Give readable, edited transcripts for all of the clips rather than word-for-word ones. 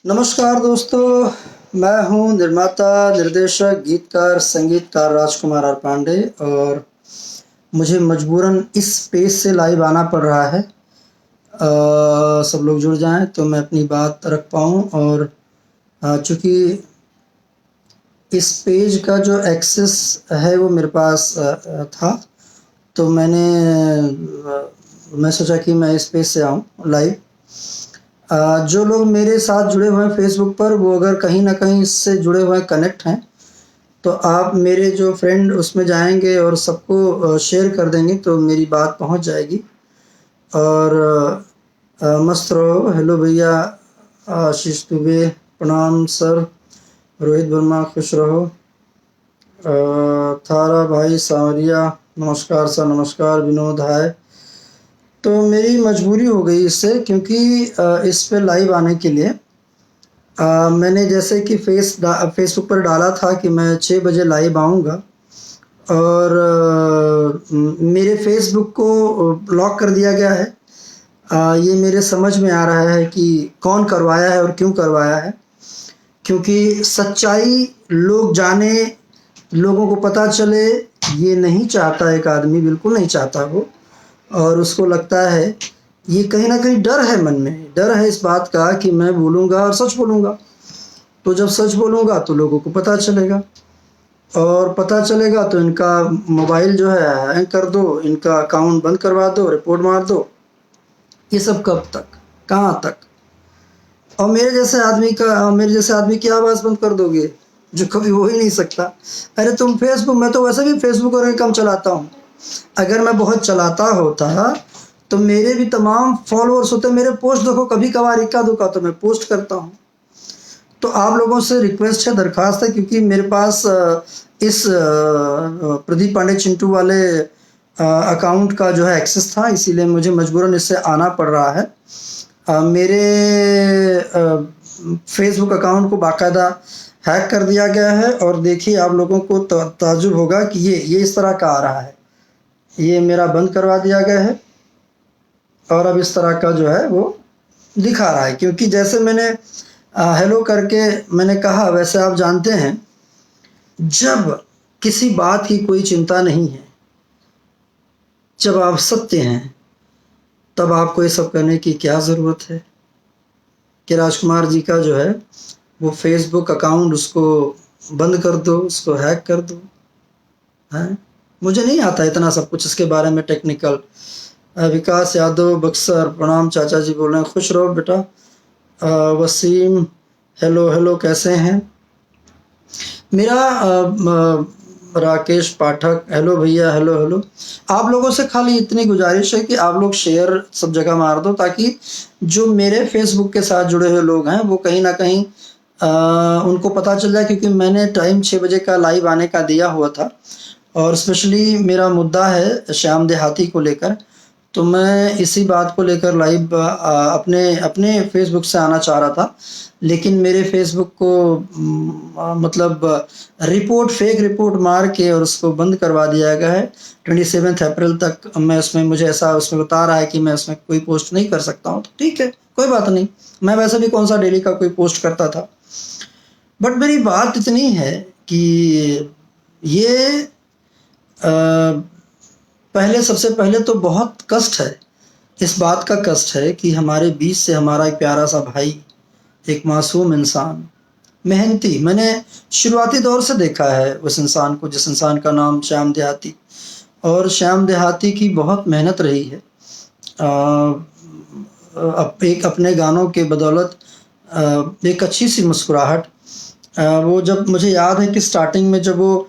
नमस्कार दोस्तों, मैं हूँ निर्माता, निर्देशक, गीतकार, संगीतकार राजकुमार आर पांडे और मुझे मजबूरन इस पेज से लाइव आना पड़ रहा है। सब लोग जुड़ जाएं तो मैं अपनी बात रख पाऊँ और चूँकि इस पेज का जो एक्सेस है वो मेरे पास था, तो मैं सोचा कि मैं इस पेज से आऊँ लाइव। जो लोग मेरे साथ जुड़े हुए हैं फेसबुक पर, वो अगर कहीं न कहीं इससे जुड़े हुए कनेक्ट हैं, तो आप मेरे जो फ्रेंड उसमें जाएँगे और सबको शेयर कर देंगे तो मेरी बात पहुँच जाएगी। और मस्त रहो। हेलो भैया, आशीष दुबे, प्रणाम सर, रोहित वर्मा, खुश रहो। थारा भाई सांवरिया, नमस्कार सर, नमस्कार। विनोद, हाय। तो मेरी मजबूरी हो गई इससे, क्योंकि इस पे लाइव आने के लिए मैंने जैसे कि फेसबुक पर डाला था कि मैं 6 बजे लाइव आऊँगा और मेरे फेसबुक को ब्लॉक कर दिया गया है। ये मेरे समझ में आ रहा है कि कौन करवाया है और क्यों करवाया है, क्योंकि सच्चाई लोग जाने, लोगों को पता चले, ये नहीं चाहता एक आदमी, बिल्कुल नहीं चाहता वो। और उसको लगता है, ये कहीं न कहीं डर है मन में, डर है इस बात का कि मैं बोलूँगा और सच बोलूँगा। तो जब सच बोलूँगा तो लोगों को पता चलेगा, और पता चलेगा तो इनका मोबाइल जो है हैंग कर दो, इनका अकाउंट बंद करवा दो, रिपोर्ट मार दो। ये सब कब तक, कहाँ तक? और मेरे जैसे आदमी की आवाज़ बंद कर दोगे, जो कभी हो ही नहीं सकता। अरे तुम फेसबुक, मैं तो वैसे भी फेसबुक और कम चलाता हूँ। अगर मैं बहुत चलाता होता तो मेरे भी तमाम फॉलोअर्स होते। मेरे पोस्ट देखो, कभी कभार इक्का दुक्का तो मैं पोस्ट करता हूँ। तो आप लोगों से रिक्वेस्ट है, दरखास्त है, क्योंकि मेरे पास इस प्रदीप पांडे चिंटू वाले अकाउंट का जो है एक्सेस था, इसीलिए मुझे मजबूरन इससे आना पड़ रहा है। मेरे फेसबुक अकाउंट को बाकायदा हैक कर दिया गया है, और देखिए आप लोगों को ताज्जुब होगा कि ये इस तरह का आ रहा है। ये मेरा बंद करवा दिया गया है और अब इस तरह का जो है वो दिखा रहा है, क्योंकि जैसे मैंने हेलो करके मैंने कहा, वैसे आप जानते हैं, जब किसी बात की कोई चिंता नहीं है, जब आप सत्य हैं, तब आपको ये सब करने की क्या ज़रूरत है कि राजकुमार जी का जो है वो फेसबुक अकाउंट, उसको बंद कर दो, उसको हैक कर दो। हैं? मुझे नहीं आता इतना सब कुछ इसके बारे में टेक्निकल। विकास यादव बक्सर, प्रणाम चाचा जी बोल रहे हैं, खुश रहो बेटा। वसीम, हेलो हेलो, कैसे हैं? मेरा राकेश पाठक, हेलो भैया, हेलो हेलो। आप लोगों से खाली इतनी गुजारिश है कि आप लोग शेयर सब जगह मार दो, ताकि जो मेरे फेसबुक के साथ जुड़े हुए लोग हैं वो कहीं ना कहीं उनको पता चल जाए, क्योंकि मैंने टाइम 6 बजे का लाइव आने का दिया हुआ था, और स्पेशली मेरा मुद्दा है श्याम देहाती को लेकर। तो मैं इसी बात को लेकर लाइव अपने अपने फेसबुक से आना चाह रहा था, लेकिन मेरे फेसबुक को मतलब फेक रिपोर्ट मार के और उसको बंद करवा दिया गया है। 27 अप्रैल तक मैं उसमें, मुझे ऐसा उसमें बता रहा है कि मैं उसमें कोई पोस्ट नहीं कर सकता हूँ। तो ठीक है, कोई बात नहीं। मैं वैसे भी कौन सा डेली का कोई पोस्ट करता था। बट मेरी बात इतनी है कि ये सबसे पहले तो बहुत कष्ट है, इस बात का कष्ट है कि हमारे बीच से हमारा एक प्यारा सा भाई, एक मासूम इंसान, मेहनती, मैंने शुरुआती दौर से देखा है उस इंसान को, जिस इंसान का नाम श्याम देहाती, और श्याम देहाती की बहुत मेहनत रही है। एक अपने गानों के बदौलत एक अच्छी सी मुस्कुराहट, वो जब मुझे याद है कि स्टार्टिंग में जब वो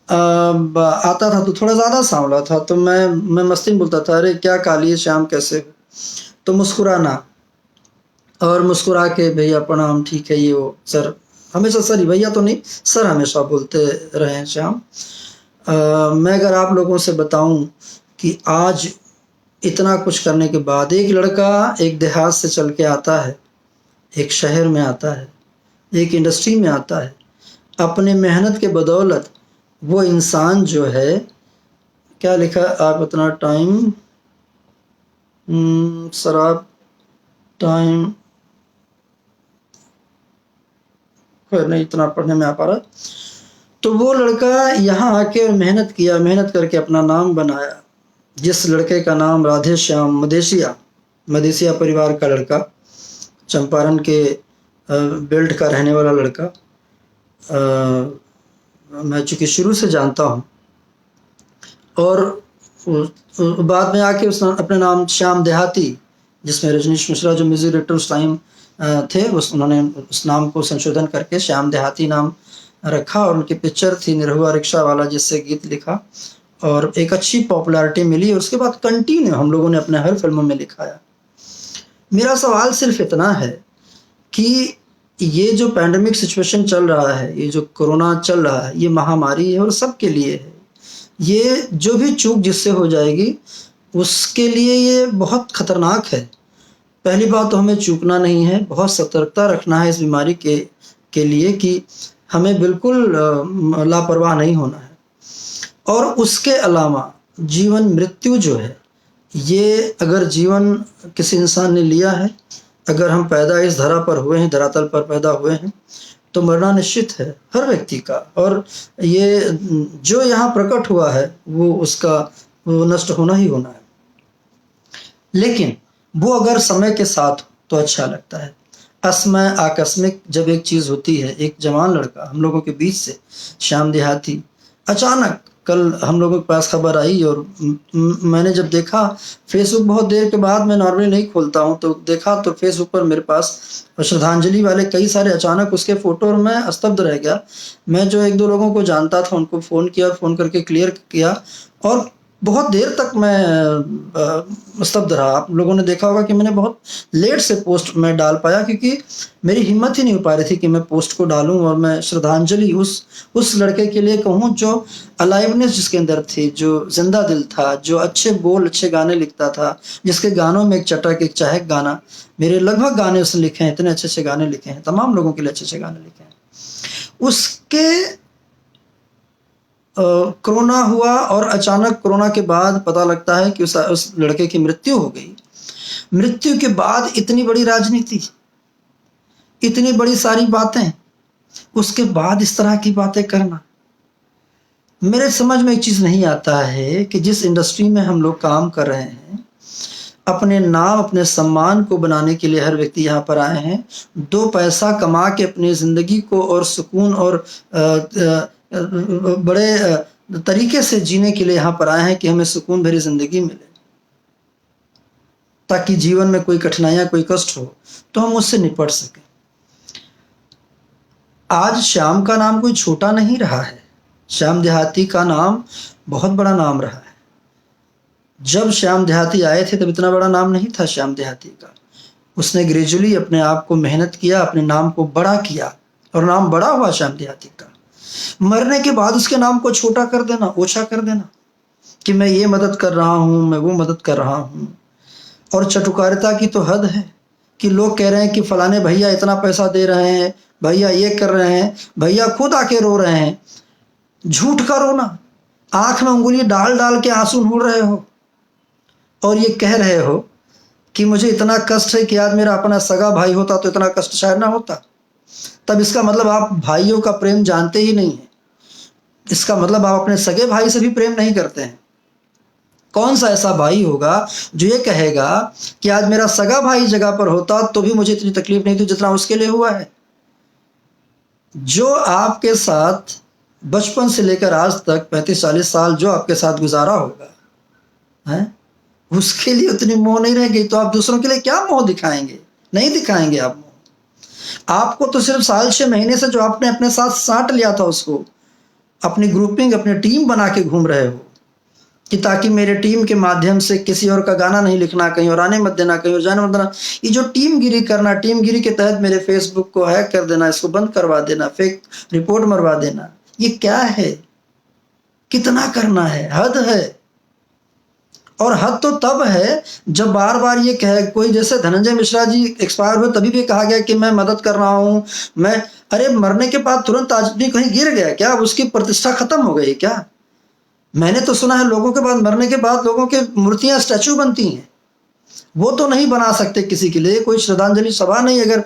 आता था तो थोड़ा ज़्यादा सांवला था, तो मैं मस्ती में बोलता था, अरे क्या काली है श्याम, कैसे हो? तो मुस्कुराना, और मुस्कुरा के भैया प्रणाम, ठीक है, ये वो सर, हमेशा सर ही, भैया तो नहीं, सर हमेशा बोलते रहे हैं श्याम। मैं अगर आप लोगों से बताऊं कि आज इतना कुछ करने के बाद एक लड़का एक देहात से चल के आता है, एक शहर में आता है, एक इंडस्ट्री में आता है, अपने मेहनत के बदौलत वो इंसान जो है, क्या लिखा आप इतना टाइम, सर आप टाइम खैर नहीं इतना पढ़ने में आ पा रहा। तो वो लड़का यहाँ आके और मेहनत किया, मेहनत करके अपना नाम बनाया। जिस लड़के का नाम राधे श्याम मदेशिया, मदेशिया परिवार का लड़का, चंपारण के बेल्ट का रहने वाला लड़का, मैं चूँकि शुरू से जानता हूँ। और बाद में आके उसने अपने नाम श्याम देहाती, जिसमें रजनीश मिश्रा जो म्यूजिक डायरेक्टर उस टाइम थे, उन्होंने उस नाम को संशोधन करके श्याम देहाती नाम रखा। और उनकी पिक्चर थी निरहुआ रिक्शा वाला, जिससे गीत लिखा और एक अच्छी पॉपुलैरिटी मिली। और उसके बाद कंटिन्यू हम लोगों ने अपने हर फिल्मों में लिखाया। मेरा सवाल सिर्फ इतना है कि ये जो पैंडेमिक सिचुएशन चल रहा है, ये जो कोरोना चल रहा है, ये महामारी है और सबके लिए है। ये जो भी चूक जिससे हो जाएगी उसके लिए ये बहुत खतरनाक है। पहली बात तो हमें चूकना नहीं है, बहुत सतर्कता रखना है इस बीमारी के लिए कि हमें बिल्कुल लापरवाह नहीं होना है। और उसके अलावा जीवन मृत्यु जो है, ये अगर जीवन किसी इंसान ने लिया है, अगर हम पैदा इस धरा पर हुए हैं, धरातल पर पैदा हुए हैं, तो मरना निश्चित है हर व्यक्ति का। और ये जो यहाँ प्रकट हुआ है वो नष्ट होना ही होना है। लेकिन वो अगर समय के साथ तो अच्छा लगता है। असमय आकस्मिक जब एक चीज़ होती है, एक जवान लड़का हम लोगों के बीच से, श्याम देहाती, अचानक कल हम लोगों के पास खबर आई और मैंने जब देखा फेसबुक, बहुत देर के बाद, मैं नॉर्मली नहीं खोलता हूँ, तो देखा तो फेसबुक पर मेरे पास श्रद्धांजलि वाले कई सारे अचानक उसके फोटो, और मैं स्तब्ध रह गया। मैं जो एक दो लोगों को जानता था उनको फ़ोन किया और फ़ोन करके क्लियर किया, और बहुत देर तक मैं स्तब्ध रहा। आप लोगों ने देखा होगा कि मैंने बहुत लेट से पोस्ट में डाल पाया, क्योंकि मेरी हिम्मत ही नहीं हो पा रही थी कि मैं पोस्ट को डालूं और मैं श्रद्धांजलि उस लड़के के लिए कहूं जो अलाइवनेस जिसके अंदर थी, जो जिंदा दिल था, जो अच्छे बोल, अच्छे गाने लिखता था, जिसके गानों में एक चटक, एक चाहक गाना, मेरे लगभग गाने उसने लिखे हैं, इतने अच्छे अच्छे गाने लिखे हैं, तमाम लोगों के लिए अच्छे अच्छे गाने लिखे हैं। उसके कोरोना हुआ और अचानक कोरोना के बाद पता लगता है कि उस लड़के की मृत्यु हो गई। मृत्यु के बाद इतनी बड़ी राजनीति, इतनी बड़ी सारी बातें, उसके बाद इस तरह की बातें करना, मेरे समझ में एक चीज़ नहीं आता है कि जिस इंडस्ट्री में हम लोग काम कर रहे हैं, अपने नाम, अपने सम्मान को बनाने के लिए हर व्यक्ति यहाँ पर आए हैं, 2 पैसा कमा के अपनी ज़िंदगी को और सुकून और बड़े तरीके से जीने के लिए यहाँ पर आए हैं कि हमें सुकून भरी ज़िंदगी मिले, ताकि जीवन में कोई कठिनाइयाँ, कोई कष्ट हो तो हम उससे निपट सकें। आज श्याम का नाम कोई छोटा नहीं रहा है। श्याम देहाती का नाम बहुत बड़ा नाम रहा है। जब श्याम देहाती आए थे तब इतना बड़ा नाम नहीं था श्याम देहाती का। उसने ग्रेजुअली अपने आप को मेहनत किया, अपने नाम को बड़ा किया और नाम बड़ा हुआ श्याम देहाती का। मरने के बाद उसके नाम को छोटा कर देना, ओछा कर देना कि मैं ये मदद कर रहा हूँ, मैं वो मदद कर रहा हूँ। और चटुकारिता की तो हद है कि लोग कह रहे हैं कि फलाने भैया इतना पैसा दे रहे हैं, भैया ये कर रहे हैं, भैया खुद आके रो रहे हैं। झूठ का रोना, आंख में उंगली डाल डाल के आंसू ढूंढ रहे हो और ये कह रहे हो कि मुझे इतना कष्ट है कि आज मेरा अपना सगा भाई होता तो इतना कष्ट शायद ना होता। तब इसका मतलब आप भाइयों का प्रेम जानते ही नहीं है। इसका मतलब आप अपने सगे भाई से भी प्रेम नहीं करते हैं। कौन सा ऐसा भाई होगा जो ये कहेगा कि आज मेरा सगा भाई जगह पर होता तो भी मुझे इतनी तकलीफ नहीं थी जितना उसके लिए हुआ है। जो आपके साथ बचपन से लेकर आज तक 35-40 साल जो आपके साथ गुजारा होगा है, उसके लिए उतनी मोह नहीं रह गई, तो आप दूसरों के लिए क्या मोह दिखाएंगे? नहीं दिखाएंगे आप मोह। आपको तो सिर्फ साल 6 महीने से जो आपने अपने साथ साट लिया था, उसको अपनी ग्रुपिंग, अपनी टीम बना के घूम रहे हो कि ताकि मेरे टीम के माध्यम से किसी और का गाना नहीं लिखना, कहीं और आने मत देना, कहीं और जाने मत देना। ये जो टीम गिरी करना, टीम गिरी के तहत मेरे फेसबुक को हैक कर देना, इसको बंद करवा देना, फेक रिपोर्ट मरवा देना, ये क्या है? कितना करना है? हद है। और हद तो तब है जब बार बार ये कहे कोई, जैसे धनंजय मिश्रा जी एक्सपायर हुए तभी भी कहा गया कि मैं मदद कर रहा हूँ, मैं, अरे मरने के बाद तुरंत आदमी कहीं गिर गया क्या? उसकी प्रतिष्ठा खत्म हो गई क्या? मैंने तो सुना है लोगों के बाद, मरने के बाद लोगों के मूर्तियां, स्टैचू बनती हैं। वो तो नहीं बना सकते किसी के लिए, कोई श्रद्धांजलि सभा नहीं अगर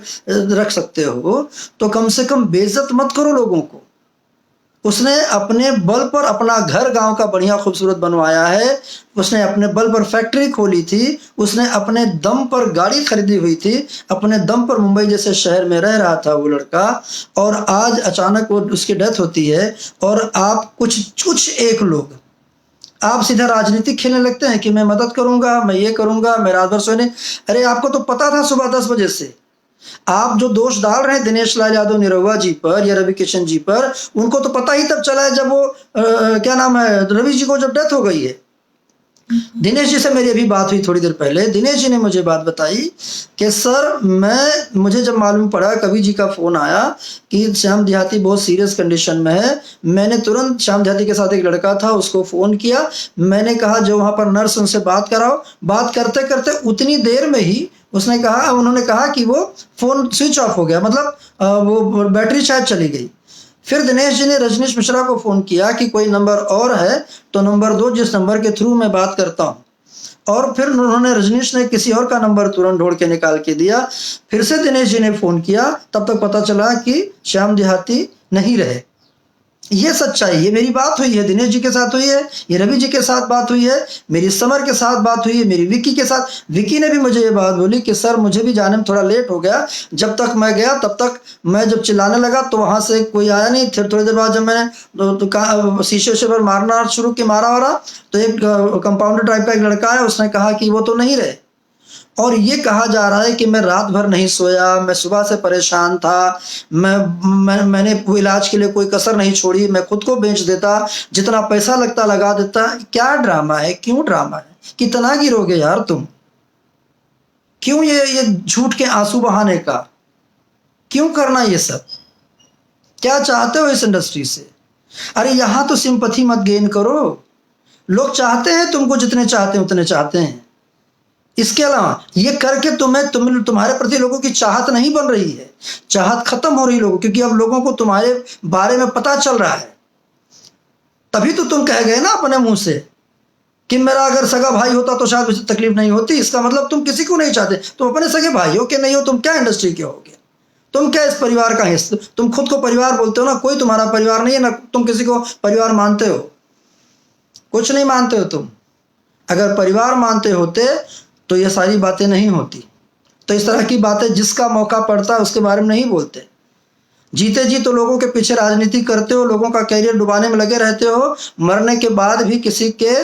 रख सकते हो तो कम से कम बेइज्जत मत करो लोगों को। उसने अपने बल पर अपना घर गांव का बढ़िया खूबसूरत बनवाया है, उसने अपने बल पर फैक्ट्री खोली थी, उसने अपने दम पर गाड़ी खरीदी हुई थी, अपने दम पर मुंबई जैसे शहर में रह रहा था वो लड़का, और आज अचानक वो उसकी डेथ होती है और आप कुछ एक लोग आप सीधा राजनीति खेलने लगते हैं कि मैं मदद करूंगा, मैं ये करूंगा, मैं रात भर सोने। अरे आपको तो पता था सुबह 10 बजे से। आप जो दोष डाल रहे हैं दिनेश लाल यादव निरहुआ जी पर या रवि किशन जी पर, उनको तो पता ही तब चला है जब वो क्या नाम है, रवि जी को जब डेथ हो गई है। दिनेश जी से मेरी अभी बात हुई थोड़ी देर पहले, दिनेश जी ने मुझे बात बताई कि सर मुझे जब मालूम पड़ा, कवि जी का फोन आया कि श्याम देहाती बहुत सीरियस कंडीशन में है, मैंने तुरंत श्याम देहाती के साथ एक लड़का था उसको फ़ोन किया, मैंने कहा जो वहाँ पर नर्स उनसे बात कराओ। बात करते करते उतनी देर में ही उन्होंने कहा कि वो फ़ोन स्विच ऑफ हो गया, मतलब वो बैटरी शायद चली गई। फिर दिनेश जी ने रजनीश मिश्रा को फ़ोन किया कि कोई नंबर और है तो नंबर दो जिस नंबर के थ्रू मैं बात करता हूँ, और फिर रजनीश ने किसी और का नंबर तुरंत ढूंढ के निकाल के दिया। फिर से दिनेश जी ने फ़ोन किया, तब तक पता चला कि श्याम देहाती नहीं रहे। ये सच्चाई, ये मेरी बात हुई है, दिनेश जी के साथ हुई है, ये रवि जी के साथ बात हुई है, मेरी समर के साथ बात हुई है, मेरी विक्की के साथ। विक्की ने भी मुझे ये बात बोली कि सर मुझे भी जाने में थोड़ा लेट हो गया, जब तक मैं गया तब तक मैं जब चिल्लाने लगा तो वहां से कोई आया नहीं। फिर थोड़ी देर बाद जब मैंने शीशे से पर मारना शुरू किया, मारा तो एक कंपाउंडर टाइप का एक लड़का है, उसने कहा कि वो तो नहीं रहे। और ये कहा जा रहा है कि मैं रात भर नहीं सोया, मैं सुबह से परेशान था, मैंने इलाज के लिए कोई कसर नहीं छोड़ी, मैं खुद को बेच देता, जितना पैसा लगता लगा देता। क्या ड्रामा है, क्यों ड्रामा है, कितना गिरोगे यार तुम, क्यों ये झूठ के आंसू बहाने का, क्यों करना ये सब, क्या चाहते हो इस इंडस्ट्री से? अरे यहां तो सिंपैथी मत गेन करो, लोग चाहते हैं तुमको, जितने चाहते हैं उतने चाहते हैं। इसके अलावा ये करके तुम्हारे प्रति लोगों की चाहत नहीं बन रही है, चाहत खत्म हो रही लोगों, क्योंकि अब लोगों को तुम्हारे बारे में पता चल रहा है। तभी तो तुम कह गए ना अपने मुंह से कि मेरा अगर सगा भाई होता तो शायद मुझे तकलीफ नहीं होती। इसका मतलब तुम किसी को नहीं चाहते, तुम अपने सगे भाइयों के नहीं हो, तुम क्या इंडस्ट्री के होगे, तुम क्या इस परिवार का हिस्सा? तुम खुद को परिवार बोलते हो ना, कोई तुम्हारा परिवार नहीं है ना, तुम किसी को परिवार मानते हो, कुछ नहीं मानते हो तुम। अगर परिवार मानते होते तो ये सारी बातें नहीं होती। तो इस तरह की बातें जिसका मौका पड़ता है उसके बारे में नहीं बोलते। जीते जी तो लोगों के पीछे राजनीति करते हो, लोगों का कैरियर डुबाने में लगे रहते हो, मरने के बाद भी किसी के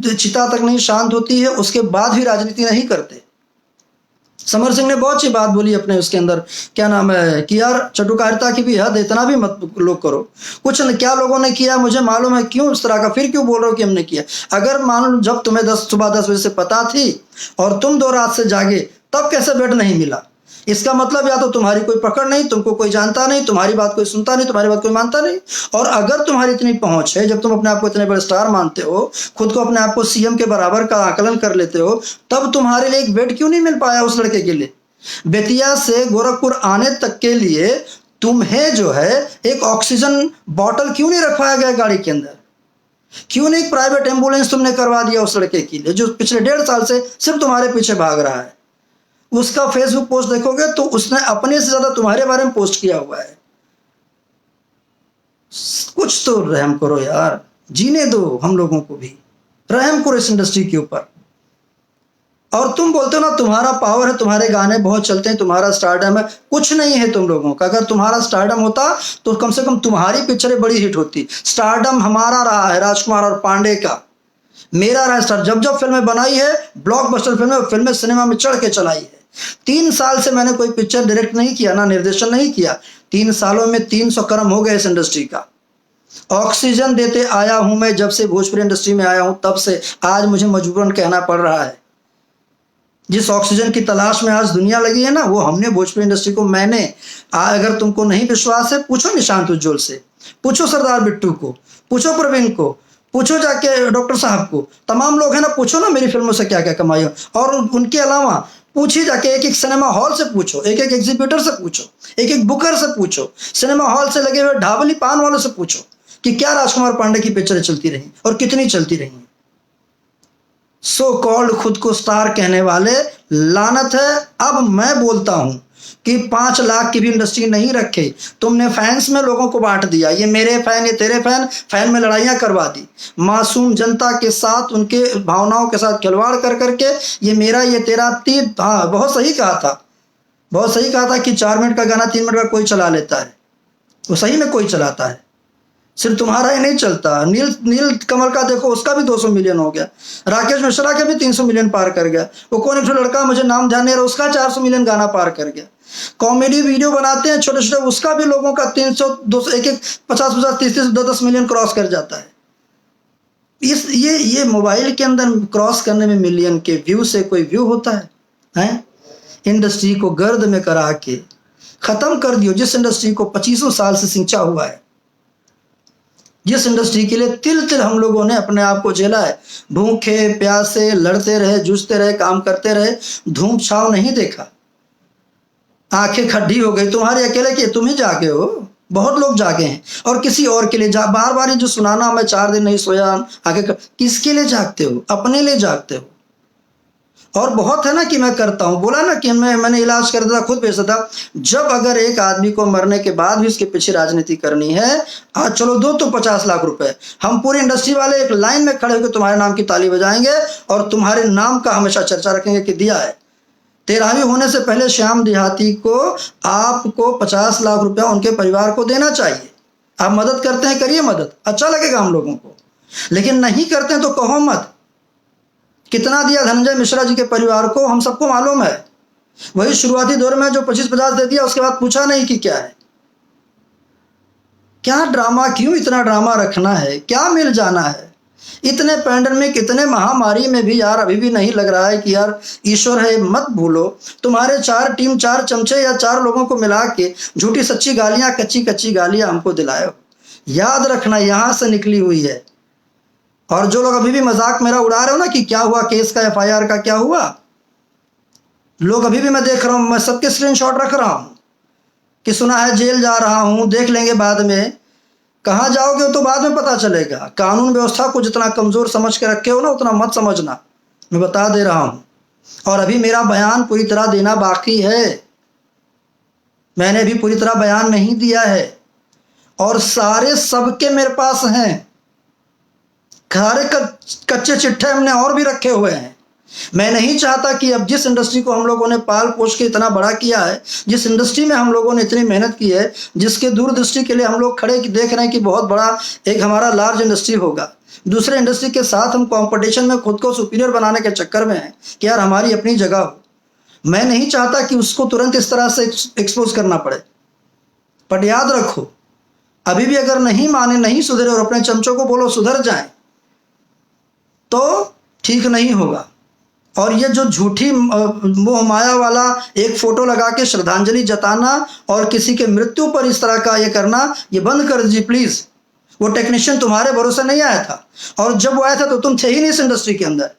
चिता तक नहीं शांत होती है, उसके बाद भी राजनीति नहीं करते। समर सिंह ने बहुत सी बात बोली अपने उसके अंदर, क्या नाम है, कि यार चटुकारिता की भी हद, इतना भी मत लोग करो। कुछ न, क्या लोगों ने किया मुझे मालूम है, क्यों इस तरह का, फिर क्यों बोल रहे हो कि हमने किया? अगर मान लो जब तुम्हें सुबह 10 बजे से पता थी और तुम 2 रात से जागे, तब कैसे बेड नहीं मिला? इसका मतलब या तो तुम्हारी कोई पकड़ नहीं, तुमको कोई जानता नहीं, तुम्हारी बात कोई सुनता नहीं, तुम्हारी बात कोई मानता नहीं। और अगर तुम्हारी इतनी पहुंच है, जब तुम अपने आप को इतने बड़े स्टार मानते हो, खुद को अपने आप को सीएम के बराबर का आकलन कर लेते हो, तब तुम्हारे लिए एक बेड क्यों नहीं मिल पाया उस लड़के के लिए? बेतिया से गोरखपुर आने तक के लिए तुम्हें जो है एक ऑक्सीजन बॉटल क्यों नहीं रखवाया गया गाड़ी के अंदर? क्यों नहीं एक प्राइवेट एम्बुलेंस तुमने करवा दिया उस लड़के के लिए, जो पिछले 1.5 साल से सिर्फ तुम्हारे पीछे भाग रहा है? उसका फेसबुक पोस्ट देखोगे तो उसने अपने से ज्यादा तुम्हारे बारे में पोस्ट किया हुआ है। कुछ तो रहम करो यार, जीने दो हम लोगों को भी, रहम करो इस इंडस्ट्री के ऊपर। और तुम बोलते हो ना तुम्हारा पावर है, तुम्हारे गाने बहुत चलते हैं, तुम्हारा स्टारडम है, कुछ नहीं है तुम लोगों का। अगर तुम्हारा स्टारडम होता तो कम से कम तुम्हारी पिक्चरें बड़ी हिट होती। स्टारडम हमारा रहा है, राजकुमार और पांडे का, मेरा रहा स्टार। जब जब फिल्में बनाई है, ब्लॉकबस्टर फिल्में सिनेमा में चढ़ के चलाई है। 3 साल से मैंने कोई पिक्चर डायरेक्ट नहीं किया, ना निर्देशन नहीं किया। 3 सालों में 300 कर्म हो गए इस इंडस्ट्री का। ऑक्सीजन देते आया हूं मैं, जब से भोजपुरी इंडस्ट्री में आया हूं तब से आज मुझे मजबूरन कहना पड़ रहा है। जिस ऑक्सीजन की तलाश में आज दुनिया लगी है ना, वो हमने भोजपुरी इंडस्ट्री को, मैंने। अगर तुमको नहीं विश्वास है, पूछो निशांत उज्ज्वल से, पूछो सरदार बिट्टू को, पूछो प्रवीण को, पूछो जाके डॉक्टर साहब को, तमाम लोग हैं ना, पूछो ना मेरी फिल्मों से क्या क्या कमाई हो। और उनके अलावा पूछिए जाके, एक एक सिनेमा हॉल से पूछो, एक एक एग्जीबिटर से पूछो, एक एक बुकर से पूछो, सिनेमा हॉल से लगे हुए ढाबली पान वालों से पूछो कि क्या राजकुमार पांडे की पिक्चरें चलती रही और कितनी चलती रही। सो कॉल्ड खुद को स्टार कहने वाले, लानत है। अब मैं बोलता हूं कि 5 लाख की भी इंडस्ट्री नहीं रखे, तुमने फैंस में लोगों को बांट दिया, ये मेरे फैन, ये तेरे फैन, फैन में लड़ाइयां करवा दी, मासूम जनता के साथ उनके भावनाओं के साथ खिलवाड़ कर करके, ये मेरा ये तेरा। तीन, हाँ बहुत सही कहा था, बहुत सही कहा था कि 4 मिनट का गाना 3 मिनट का कोई चला लेता है, वो सही में कोई चलाता है, सिर्फ तुम्हारा ही नहीं चलता। नील नील कमल का देखो, उसका भी 200 मिलियन हो गया, राकेश मिश्रा के भी 300 मिलियन पार कर गया, वो कौन एक लड़का मुझे नाम ध्यान नहीं रहा, उसका 400 मिलियन गाना पार कर गया। कॉमेडी वीडियो बनाते हैं छोटे छोटे, उसका भी लोगों का 300 200 एक एक 50 30 10 मिलियन क्रॉस कर जाता है। इस ये मोबाइल के अंदर क्रॉस करने में मिलियन के व्यू से कोई व्यू होता है, हैं? इंडस्ट्री को गर्द में करा के खत्म कर दियो, जिस इंडस्ट्री को 25 साल से सिंचा हुआ है, जिस इंडस्ट्री के लिए तिल तिल हम लोगों ने अपने आप को झेला है, भूखे प्यासे लड़ते रहे, जूझते रहे, काम करते रहे, धूप छाव नहीं देखा, आंखें खड्डी हो गई तुम्हारे अकेले की, तुम ही जागे हो, बहुत लोग जागे हैं, और किसी और के लिए बार बार जो सुनाना, मैं 4 दिन नहीं सोया, किसके लिए जागते हो? अपने लिए जागते हो। और बहुत है ना कि मैं करता हूं, बोला ना कि मैंने इलाज कर दिया, खुद बेचता था। जब अगर एक आदमी को मरने के बाद भी उसके पीछे राजनीति करनी है, आज चलो दो तो 50 लाख रुपए, हम पूरी इंडस्ट्री वाले एक लाइन में खड़े होकर तुम्हारे नाम की ताली बजाएंगे और तुम्हारे नाम का हमेशा चर्चा रखेंगे कि दिया है। 13वीं होने से पहले श्याम देहाती को आपको 50 लाख रुपया उनके परिवार को देना चाहिए। आप मदद करते हैं, करिए मदद, अच्छा लगेगा हम लोगों को, लेकिन नहीं करते हैं तो कहो मत। कितना दिया धनंजय मिश्रा जी के परिवार को, हम सबको मालूम है। वही शुरुआती दौर में जो 25-50 दे दिया, उसके बाद पूछा नहीं कि क्या है, क्या ड्रामा, क्यों इतना ड्रामा रखना है, क्या मिल जाना है। इतने पैंडेमिक, इतने महामारी में भी यार अभी भी नहीं लग रहा है कि यार ईश्वर है। मत भूलो, तुम्हारे 4 टीम 4 चमचे या 4 लोगों को मिला के झूठी सच्ची गालियां, कच्ची कच्ची गालियां हमको दिलाए हो। याद रखना, यहां से निकली हुई है। और जो लोग अभी भी मजाक मेरा उड़ा रहे हो ना कि क्या हुआ केस का, FIR का क्या हुआ, लोग अभी भी मैं देख रहा हूं, मैं सबके स्क्रीनशॉट रख रहा हूं कि सुना है जेल जा रहा हूं, देख लेंगे बाद में। कहाँ जाओगे तो बाद में पता चलेगा। कानून व्यवस्था को जितना कमजोर समझ के रखे हो ना, उतना मत समझना, मैं बता दे रहा हूं। और अभी मेरा बयान पूरी तरह देना बाकी है, मैंने भी पूरी तरह बयान नहीं दिया है, और सारे सबके मेरे पास हैं, सारे कच्चे चिट्ठे हमने और भी रखे हुए हैं। मैं नहीं चाहता कि अब जिस इंडस्ट्री को हम लोगों ने पाल पोष के इतना बड़ा किया है, जिस इंडस्ट्री में हम लोगों ने इतनी मेहनत की है, जिसके दूरदृष्टि के लिए हम लोग खड़े देख रहे हैं कि बहुत बड़ा एक हमारा लार्ज इंडस्ट्री होगा, दूसरे इंडस्ट्री के साथ हम कंपटीशन में खुद को सुपीरियर बनाने के चक्कर में हैं कि यार हमारी अपनी जगह हो। मैं नहीं चाहता कि उसको तुरंत इस तरह से एक्सपोज करना पड़े। बट याद रखो, अभी भी अगर नहीं माने, नहीं सुधरे और अपने चमचों को बोलो सुधर जाए, तो ठीक नहीं होगा। और ये जो झूठी मोह माया वाला एक फोटो लगा के श्रद्धांजलि जताना और किसी के मृत्यु पर इस तरह का ये करना, ये बंद कर दीजिए प्लीज। वो टेक्नीशियन तुम्हारे भरोसे नहीं आया था, और जब वो आया था तो तुम थे ही नहीं इस इंडस्ट्री के अंदर।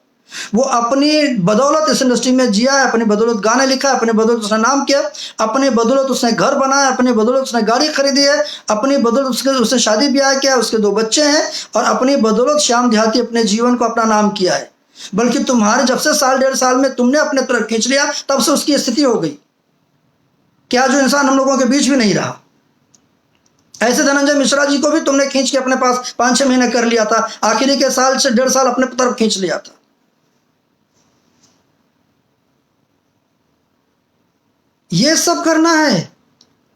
वो अपनी बदौलत इस इंडस्ट्री में जिया है, अपनी बदौलत गाने लिखा है, अपनी बदौलत उसने नाम किया, अपनी बदौलत उसने घर बनाया, अपनी बदौलत उसने गाड़ी खरीदी है, अपनी बदौलत उसने शादी ब्याह किया, उसके 2 बच्चे हैं, और अपनी बदौलत श्याम देहाती अपने जीवन को अपना नाम किया है। बल्कि तुम्हारे जब से 1.5 साल में तुमने अपने तरफ खींच लिया, तब से उसकी स्थिति हो गई क्या जो इंसान हम लोगों के बीच भी नहीं रहा। ऐसे धनंजय मिश्रा जी को भी तुमने खींच के अपने पास 5-6 महीने कर लिया था, आखिरी के साल से 1.5 साल अपने तरफ खींच लिया था। ये सब करना है,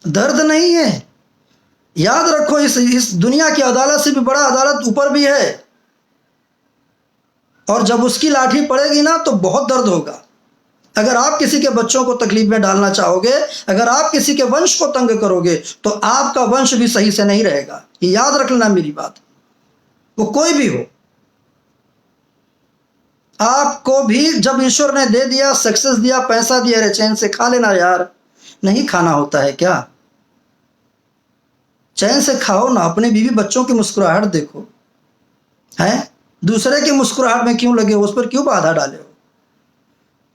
दर्द नहीं है। याद रखो, इस दुनिया की अदालत से भी बड़ा अदालत ऊपर भी है, और जब उसकी लाठी पड़ेगी ना तो बहुत दर्द होगा। अगर आप किसी के बच्चों को तकलीफ में डालना चाहोगे, अगर आप किसी के वंश को तंग करोगे, तो आपका वंश भी सही से नहीं रहेगा। ये याद रख लेना मेरी बात, वो कोई भी हो। आपको भी जब ईश्वर ने दे दिया, सक्सेस दिया, पैसा दिया, रे चैन से खा लेना यार। नहीं खाना होता है क्या? चैन से खाओ ना, अपने बीवी बच्चों की मुस्कुराहट देखो, है दूसरे की मुस्कुराहट में क्यों लगे हो, उस पर क्यों बाधा डाले हो?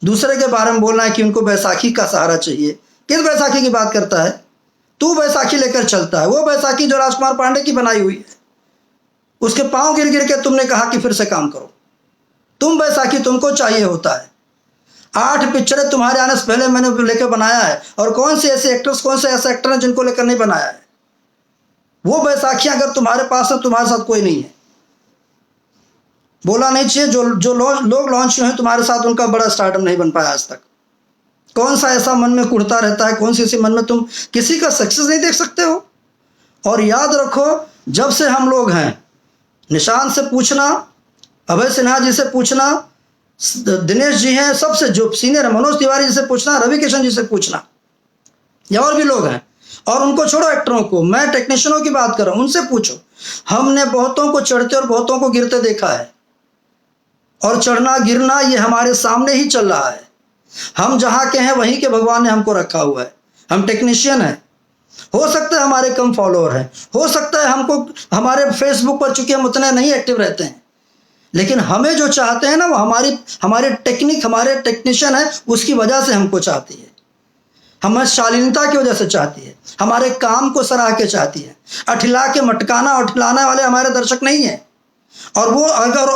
दूसरे के बारे में बोलना है कि उनको बैसाखी का सहारा चाहिए। किस बैसाखी की बात करता है तू? बैसाखी लेकर चलता है वो बैसाखी जो राजकुमार पांडे की बनाई हुई है। उसके पांव गिर गिर के तुमने कहा कि फिर से काम करो। तुम बैसाखी तुमको चाहिए होता है। 8 पिक्चरें तुम्हारे आने से पहले मैंने लेकर बनाया है, और कौन से ऐसे एक्टर्स, कौन से ऐसे एक्टर हैं जिनको लेकर नहीं बनाया है। वो बैसाखियां अगर तुम्हारे पास है, तुम्हारे साथ कोई नहीं है। बोला नहीं चाहिए, जो जो लोग लॉन्च हुए हैं तुम्हारे साथ, उनका बड़ा स्टार्टअप नहीं बन पाया आज तक। कौन सा ऐसा मन में कुड़ता रहता है, कौन सी ऐसी मन में तुम किसी का सक्सेस नहीं देख सकते हो। और याद रखो, जब से हम लोग हैं, निशांत से पूछना, अभय सिन्हा जी से पूछना, दिनेश जी हैं सबसे जो सीनियर है, मनोज तिवारी जी से पूछना, रवि किशन जी से पूछना, या और भी लोग हैं, और उनको छोड़ो एक्टरों को, मैं टेक्नीशियनों की बात कर रहा हूं, उनसे पूछो। हमने बहुतों को चढ़ते और बहुतों को गिरते देखा है, और चढ़ना गिरना ये हमारे सामने ही चल रहा है। हम जहां के हैं वहीं के भगवान ने हमको रखा हुआ है। हम टेक्नीशियन हैं, हो सकता है हमारे कम फॉलोअर हैं, हो सकता है हमको हमारे फेसबुक पर, चूंकि हम उतने नहीं एक्टिव रहते हैं, लेकिन हमें जो चाहते हैं ना, वो हमारे टेक्निक, हमारे टेक्नीशियन है, उसकी वजह से हमको चाहती है। हमें शालीनता की वजह से चाहती है, हमारे काम को सराह के चाहती है। अठिला के मटकाना और ठिलाने वाले हमारे दर्शक नहीं है। और वो अगर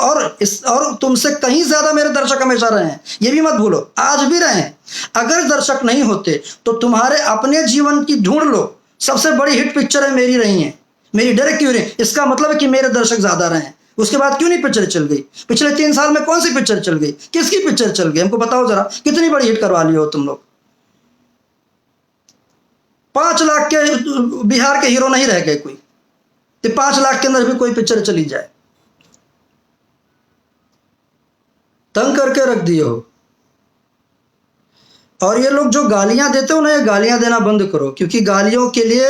और तुमसे कहीं ज्यादा मेरे दर्शक हमेशा रहे हैं, ये भी मत भूलो, आज भी रहे हैं। अगर दर्शक नहीं होते तो तुम्हारे अपने जीवन की ढूंढ लो, सबसे बड़ी हिट पिक्चर है मेरी रही है, मेरी डायरेक्ट क्यों रही। इसका मतलब है कि मेरे दर्शक ज्यादा रहे हैं। उसके बाद क्यों नहीं पिक्चर चल गई? पिछले 3 साल में कौन सी पिक्चर चल गई, किसकी पिक्चर चल गई, हमको बताओ जरा। कितनी बड़ी हिट करवा ली हो तुम लोग। 5 लाख के बिहार के हीरो नहीं रह गए कोई, तो 5 लाख के अंदर भी कोई पिक्चर चली जाए। तंग करके रख दिए हो। और ये लोग जो गालियां देते हो ना, ये गालियां देना बंद करो, क्योंकि गालियों के लिए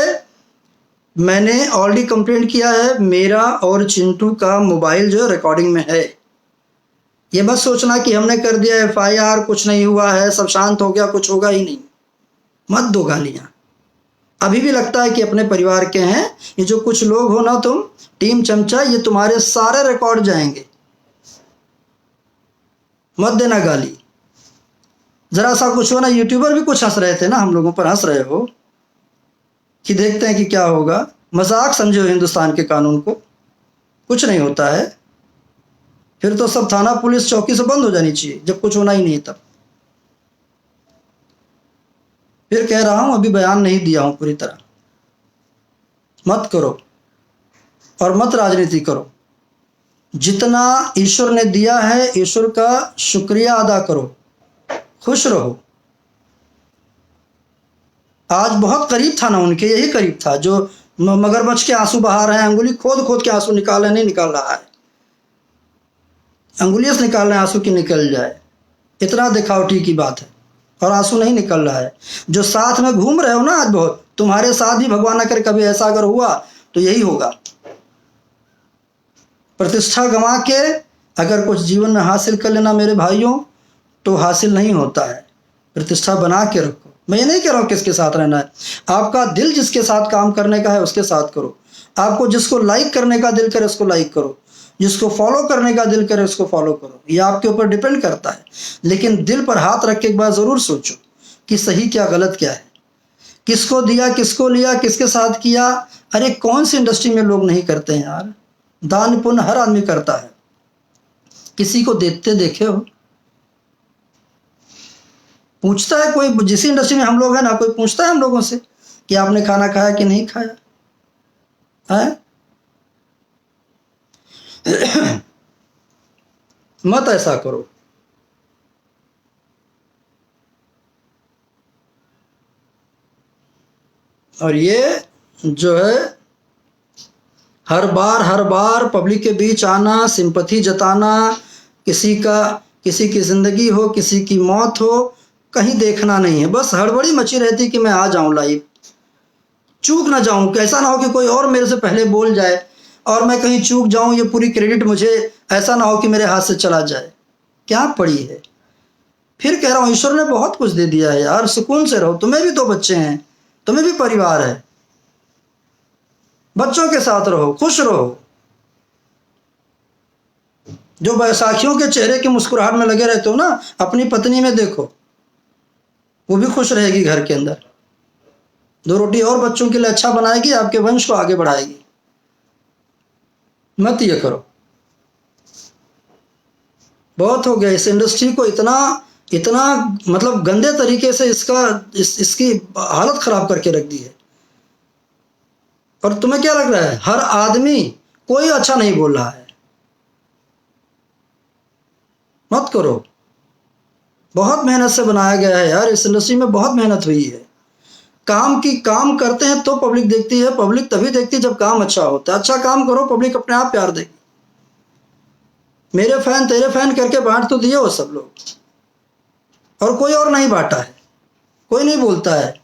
मैंने ऑलरेडी कंप्लेंट किया है। मेरा और चिंटू का मोबाइल जो रिकॉर्डिंग में है। ये मत सोचना कि हमने कर दिया FIR, कुछ नहीं हुआ है, सब शांत हो गया, कुछ होगा ही नहीं। मत दो गालियां। अभी भी लगता है कि अपने परिवार के हैं। ये जो कुछ लोग हो ना, तुम टीम चमचा, ये तुम्हारे सारे रिकॉर्ड जाएंगे। मत देना गाली। जरा सा कुछ हो ना, यूट्यूबर भी कुछ हंस रहे थे ना, हम लोगों पर हंस रहे हो कि देखते हैं कि क्या होगा। मजाक समझे हो हिंदुस्तान के कानून को, कुछ नहीं होता है। फिर तो सब थाना पुलिस चौकी से बंद हो जानी चाहिए, जब कुछ होना ही नहीं तब। फिर कह रहा हूं, अभी बयान नहीं दिया हूं पूरी तरह। मत करो और मत राजनीति करो। जितना ईश्वर ने दिया है, ईश्वर का शुक्रिया अदा करो, खुश रहो। आज बहुत करीब था ना उनके, यही करीब था जो मगरमच्छ के आंसू बहा रहे हैं, अंगुली खोद खोद के आंसू निकाल रहे, नहीं निकाल रहा है, अंगुलियों से निकाल रहे हैं आंसू की निकल जाए, इतना दिखावटी की बात है। और आंसू नहीं निकल रहा है। जो साथ में घूम रहे हो ना, आज बहुत तुम्हारे साथ भी भगवान न करे कभी ऐसा अगर हुआ तो यही होगा। प्रतिष्ठा गंवा के अगर कुछ जीवन में हासिल कर लेना मेरे भाइयों, तो हासिल नहीं होता है। प्रतिष्ठा बना के रखो। मैं ये नहीं कह रहा हूँ किसके साथ रहना है, आपका दिल जिसके साथ काम करने का है उसके साथ करो। आपको जिसको लाइक करने का दिल करे उसको लाइक करो, जिसको फॉलो करने का दिल करे उसको फॉलो करो, ये आपके ऊपर डिपेंड करता है। लेकिन दिल पर हाथ रख के एक बार जरूर सोचो कि सही क्या गलत क्या है, किसको दिया, किसको लिया, किसके साथ किया। अरे कौन सी इंडस्ट्री में लोग नहीं करते हैं यार, दान पुण्य हर आदमी करता है। किसी को देते देखे हो? पूछता है कोई? जिस इंडस्ट्री में हम लोग हैं ना, कोई पूछता है हम लोगों से कि आपने खाना खाया कि नहीं खाया है? मत ऐसा करो। और ये जो है हर बार पब्लिक के बीच आना, सिंपैथी जताना, किसी की जिंदगी हो, किसी की मौत हो, कहीं देखना नहीं है। बस हड़बड़ी मची रहती कि मैं आ जाऊं लाइव, चूक ना जाऊं, कैसा ना हो कि कोई और मेरे से पहले बोल जाए और मैं कहीं चूक जाऊं, ये पूरी क्रेडिट मुझे ऐसा ना हो कि मेरे हाथ से चला जाए। क्या पड़ी है? फिर कह रहा हूं, ईश्वर ने बहुत कुछ दे दिया है यार, सुकून से रहो। तुम्हें भी 2 बच्चे हैं, तुम्हें भी परिवार है, बच्चों के साथ रहो, खुश रहो। जो बैसाखियों के चेहरे की मुस्कुराहट में लगे रहते हो ना, अपनी पत्नी में देखो, वो भी खुश रहेगी घर के अंदर, 2 रोटी और बच्चों के लिए अच्छा बनाएगी, आपके वंश को आगे बढ़ाएगी। मत ये करो। बहुत हो गया। इस इंडस्ट्री को इतना इतना मतलब गंदे तरीके से इसकी हालत खराब करके रख दी है। और तुम्हें क्या लग रहा है, हर आदमी कोई अच्छा नहीं बोल रहा है? मत करो। बहुत मेहनत से बनाया गया है यार, इस इंडस्ट्री में बहुत मेहनत हुई है। काम करते हैं तो पब्लिक देखती है। पब्लिक तभी देखती है जब काम अच्छा होता है। अच्छा काम करो, पब्लिक अपने आप प्यार देगी। मेरे फैन तेरे फैन करके बांट तो दिए वो सब लोग, और कोई और नहीं बांटा है। कोई नहीं बोलता है,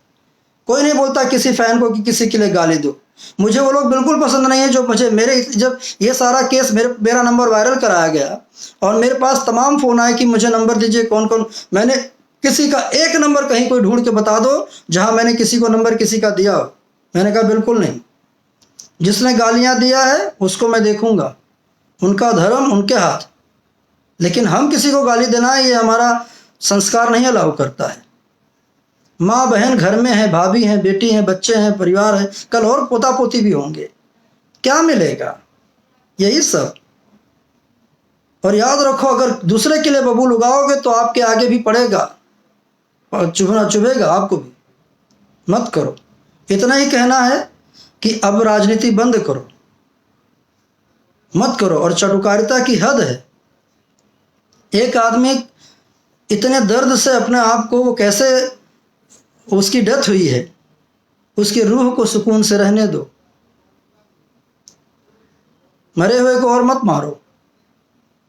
कोई नहीं बोलता किसी फैन को कि किसी के लिए गाली दो। मुझे वो लोग बिल्कुल पसंद नहीं है जो मुझे मेरे जब ये सारा केस मेरा नंबर वायरल कराया गया और मेरे पास तमाम फ़ोन आए कि मुझे नंबर दीजिए, कौन कौन। मैंने किसी का एक नंबर कहीं कोई ढूंढ के बता दो जहां मैंने किसी को नंबर किसी का दिया हो। मैंने कहा बिल्कुल नहीं। जिसने गालियां दिया है उसको मैं देखूंगा, उनका धर्म उनके हाथ। लेकिन हम किसी को गाली देना ये हमारा संस्कार नहीं अलाउ करता है। माँ बहन घर में है, भाभी हैं, बेटी हैं, बच्चे हैं, परिवार है, कल और पोता पोती भी होंगे। क्या मिलेगा? यही सब। और याद रखो, अगर दूसरे के लिए बबूल उगाओगे तो आपके आगे भी पड़ेगा और चुभेगा आपको भी। मत करो। इतना ही कहना है कि अब राजनीति बंद करो, मत करो। और चटुकारिता की हद है। एक आदमी इतने दर्द से अपने आप को, वो कैसे, उसकी डेथ हुई है, उसकी रूह को सुकून से रहने दो। मरे हुए को और मत मारो।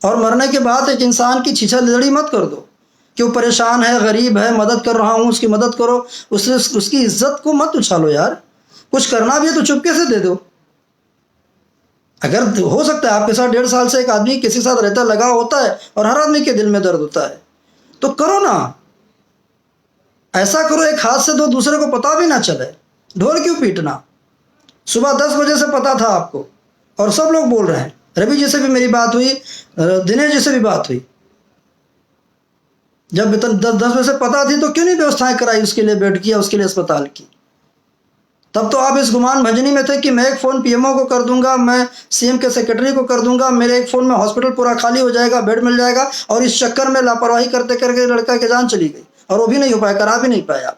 और मरने के बाद एक इंसान की छीछालिदड़ी मत कर दो कि वो परेशान है, गरीब है, मदद कर रहा हूँ उसकी मदद करो। उसकी इज्जत को मत उछालो यार। कुछ करना भी है तो चुपके से दे दो। अगर हो सकता है आपके साथ 1.5 साल से एक आदमी किसी के साथ रहता, लगा होता है, और हर आदमी के दिल में दर्द होता है, तो करो ना। ऐसा करो एक हाथ से दो, दूसरे को पता भी ना चले। ढोल क्यों पीटना? सुबह 10 बजे से पता था आपको और सब लोग बोल रहे हैं। रवि जी से भी मेरी बात हुई, दिनेश जी से भी बात हुई। जब 10 बजे से पता थी तो क्यों नहीं व्यवस्थाएं कराई उसके लिए, बेड की या उसके लिए अस्पताल की? तब तो आप इस गुमान भंजनी में थे कि मैं एक फ़ोन पीएमओ को कर दूंगा, मैं सीएम के सेक्रेटरी को कर दूंगा, मेरे एक फ़ोन में हॉस्पिटल पूरा खाली हो जाएगा, बेड मिल जाएगा। और इस चक्कर में लापरवाही करते करके लड़का की जान चली गई, और वो भी नहीं हो पाया, करा भी नहीं पाया।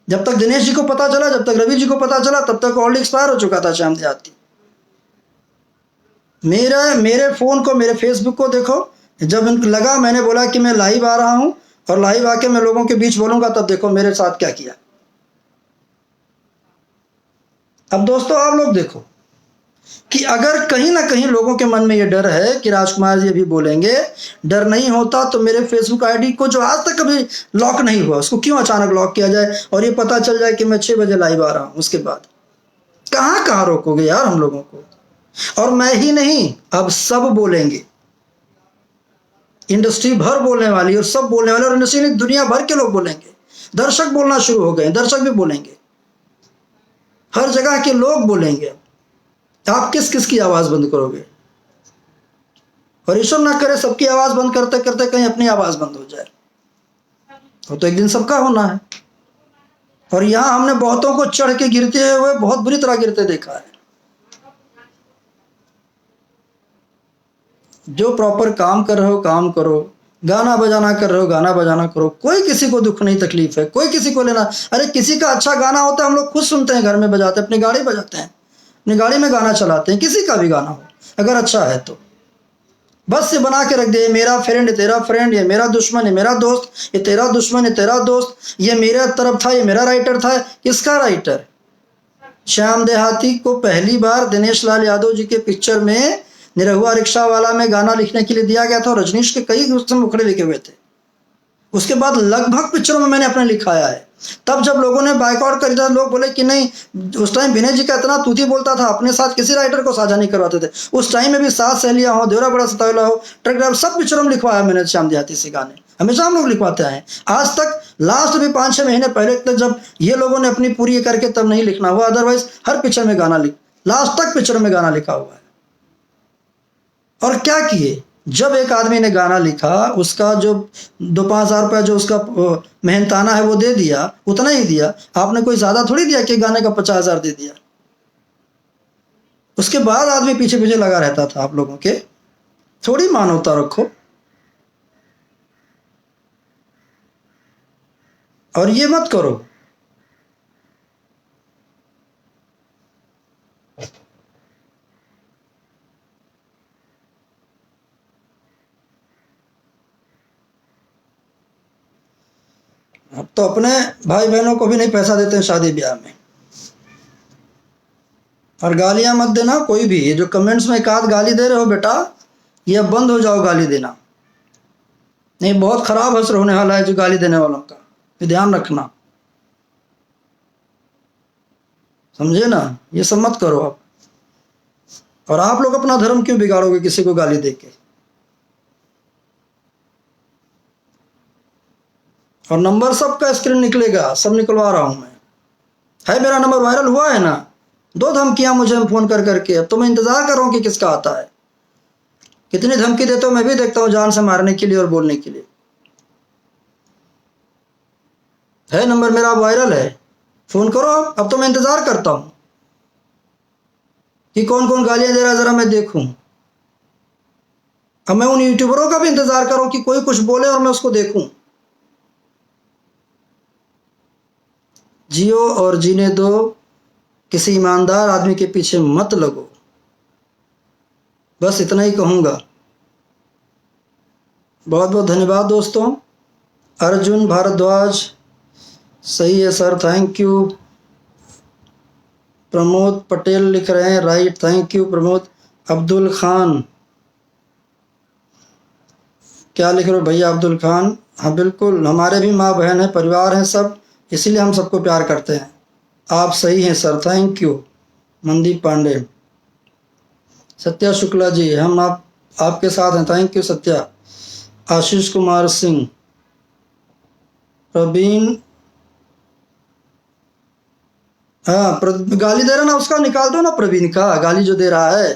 जब तक दिनेश जी को पता चला, जब तक रवि जी को पता चला, तब तक ऑलरेडी एक्सपायर हो चुका था श्याम देहाती। मेरे फ़ोन को, मेरे फेसबुक को देखो। जब इनको लगा, मैंने बोला कि मैं लाइव आ रहा हूं और लाइव आके मैं लोगों के बीच बोलूंगा, तब देखो मेरे साथ क्या किया। अब दोस्तों आप लोग देखो कि अगर कहीं ना कहीं लोगों के मन में ये डर है कि राजकुमार जी भी बोलेंगे, डर नहीं होता तो मेरे फेसबुक आईडी को, जो आज तक कभी लॉक नहीं हुआ, उसको क्यों अचानक लॉक किया जाए और ये पता चल जाए कि मैं 6 बजे लाइव आ रहा हूं। उसके बाद कहां कहां रोकोगे यार हम लोगों को? और मैं ही नहीं, अब सब बोलेंगे। इंडस्ट्री भर बोलने वाली, और सब बोलने वाले, और इंडस्ट्री नहीं, दुनिया भर के लोग बोलेंगे। दर्शक बोलना शुरू हो गए, दर्शक भी बोलेंगे, हर जगह के लोग बोलेंगे। आप किस किस की आवाज बंद करोगे? और ईश्वर ना करे सबकी आवाज बंद करते करते कहीं अपनी आवाज बंद हो जाए। वो तो एक दिन सबका होना है। और यहां हमने बहुतों को चढ़ के गिरते हुए बहुत बुरी तरह गिरते देखा है। जो प्रॉपर काम कर रहे हो काम करो, गाना बजाना कर रहे हो गाना बजाना करो। कोई किसी को दुख नहीं तकलीफ है, कोई किसी को लेना। अरे किसी का अच्छा गाना होता है, हम लोग खुद सुनते हैं, घर में बजाते हैं, अपनी गाड़ी बजाते हैं, अपनी गाड़ी में गाना चलाते हैं। किसी का भी गाना हो अगर अच्छा है तो बस ये बना के रख दे, मेरा फ्रेंड है तेरा फ्रेंड, ये मेरा दुश्मन है मेरा दोस्त, ये तेरा दुश्मन है तेरा दोस्त, ये मेरे तरफ था, ये मेरा राइटर था। किसका राइटर? श्याम देहाती को पहली बार दिनेश लाल यादव जी के पिक्चर में निरहुआ रिक्शा वाला में गाना लिखने के लिए दिया गया था, और रजनीश के कई उसमें मुखड़े लिखे हुए थे। उसके बाद लगभग पिक्चरों में मैंने अपने लिखाया है। तब जब लोगों ने बाइकआउट कर दिया, लोग बोले कि नहीं, उस टाइम विनय जी का इतना तूती बोलता था, अपने साथ किसी राइटर को साझा नहीं करवाते थे। उस टाइम में भी सात सहेलियां हो, देवरा बड़ा सतावला हो, ट्रक ड्राइवर, सब पिक्चरों में लिखवाया मैंने श्याम देहाती से गाने। हमेशा हम लोग लिखवाते आए हैं आज तक। लास्ट भी 5-6 महीने पहले तक जब ये लोगों ने अपनी पूरी करके तब नहीं लिखना हुआ, अदरवाइज हर पिक्चर में गाना लास्ट तक पिक्चर में गाना लिखा हुआ है। और क्या किए? जब एक आदमी ने गाना लिखा, उसका जो 2-5 हज़ार रुपया जो उसका मेहनताना है वो दे दिया, उतना ही दिया। आपने कोई ज्यादा थोड़ी दिया कि गाने का 50,000 दे दिया। उसके बाद आदमी पीछे पीछे लगा रहता था। आप लोगों के थोड़ी मानवता रखो। और ये मत करो। अब तो अपने भाई बहनों को भी नहीं पैसा देते हैं शादी ब्याह में। और गालियां मत देना कोई भी, ये जो कमेंट्स में एक आध गाली दे रहे हो बेटा, ये अब बंद हो जाओ गाली देना। नहीं, बहुत खराब असर होने वाला है जो गाली देने वालों का, ये ध्यान रखना, समझे ना। ये सब मत करो आप। और आप लोग अपना धर्म क्यों बिगाड़ोगे किसी को गाली देके। और नंबर सबका स्क्रीन निकलेगा, सब निकलवा रहा हूं मैं। है मेरा नंबर वायरल हुआ है ना। दो धमकियां मुझे फोन कर करके, अब तो मैं इंतजार कर रहा हूं कि किसका आता है। कितनी धमकी देते हो मैं भी देखता हूं, जान से मारने के लिए और बोलने के लिए। है नंबर मेरा वायरल है, फोन करो। अब तो मैं इंतजार करता हूं कि कौन कौन गालियां दे रहा है, जरा मैं देखूं। अब मैं उन यूट्यूबरों का भी इंतजार कर रहा हूं कि कोई कुछ बोले और मैं उसको देखूं। जियो और जीने दो, किसी ईमानदार आदमी के पीछे मत लगो, बस इतना ही कहूंगा। बहुत बहुत धन्यवाद दोस्तों। अर्जुन भारद्वाज, सही है sir, thank you. Pramod Patel लिख रहे हैं, right, thank you Pramod. Abdul Khan, क्या लिख रहे हो भैया अब्दुल खान। हाँ बिल्कुल, हमारे भी माँ बहन है, परिवार है सब, इसीलिए हम सबको प्यार करते हैं। आप सही हैं sir, thank you. Mandeep Pandey, Satya Shukla ji, हम आपके साथ हैं, थैंक यू सत्या। आशीष कुमार सिंह, प्रवीण, हाँ गाली दे रहा ना उसका निकाल दो ना, प्रवीण का गाली जो दे रहा है।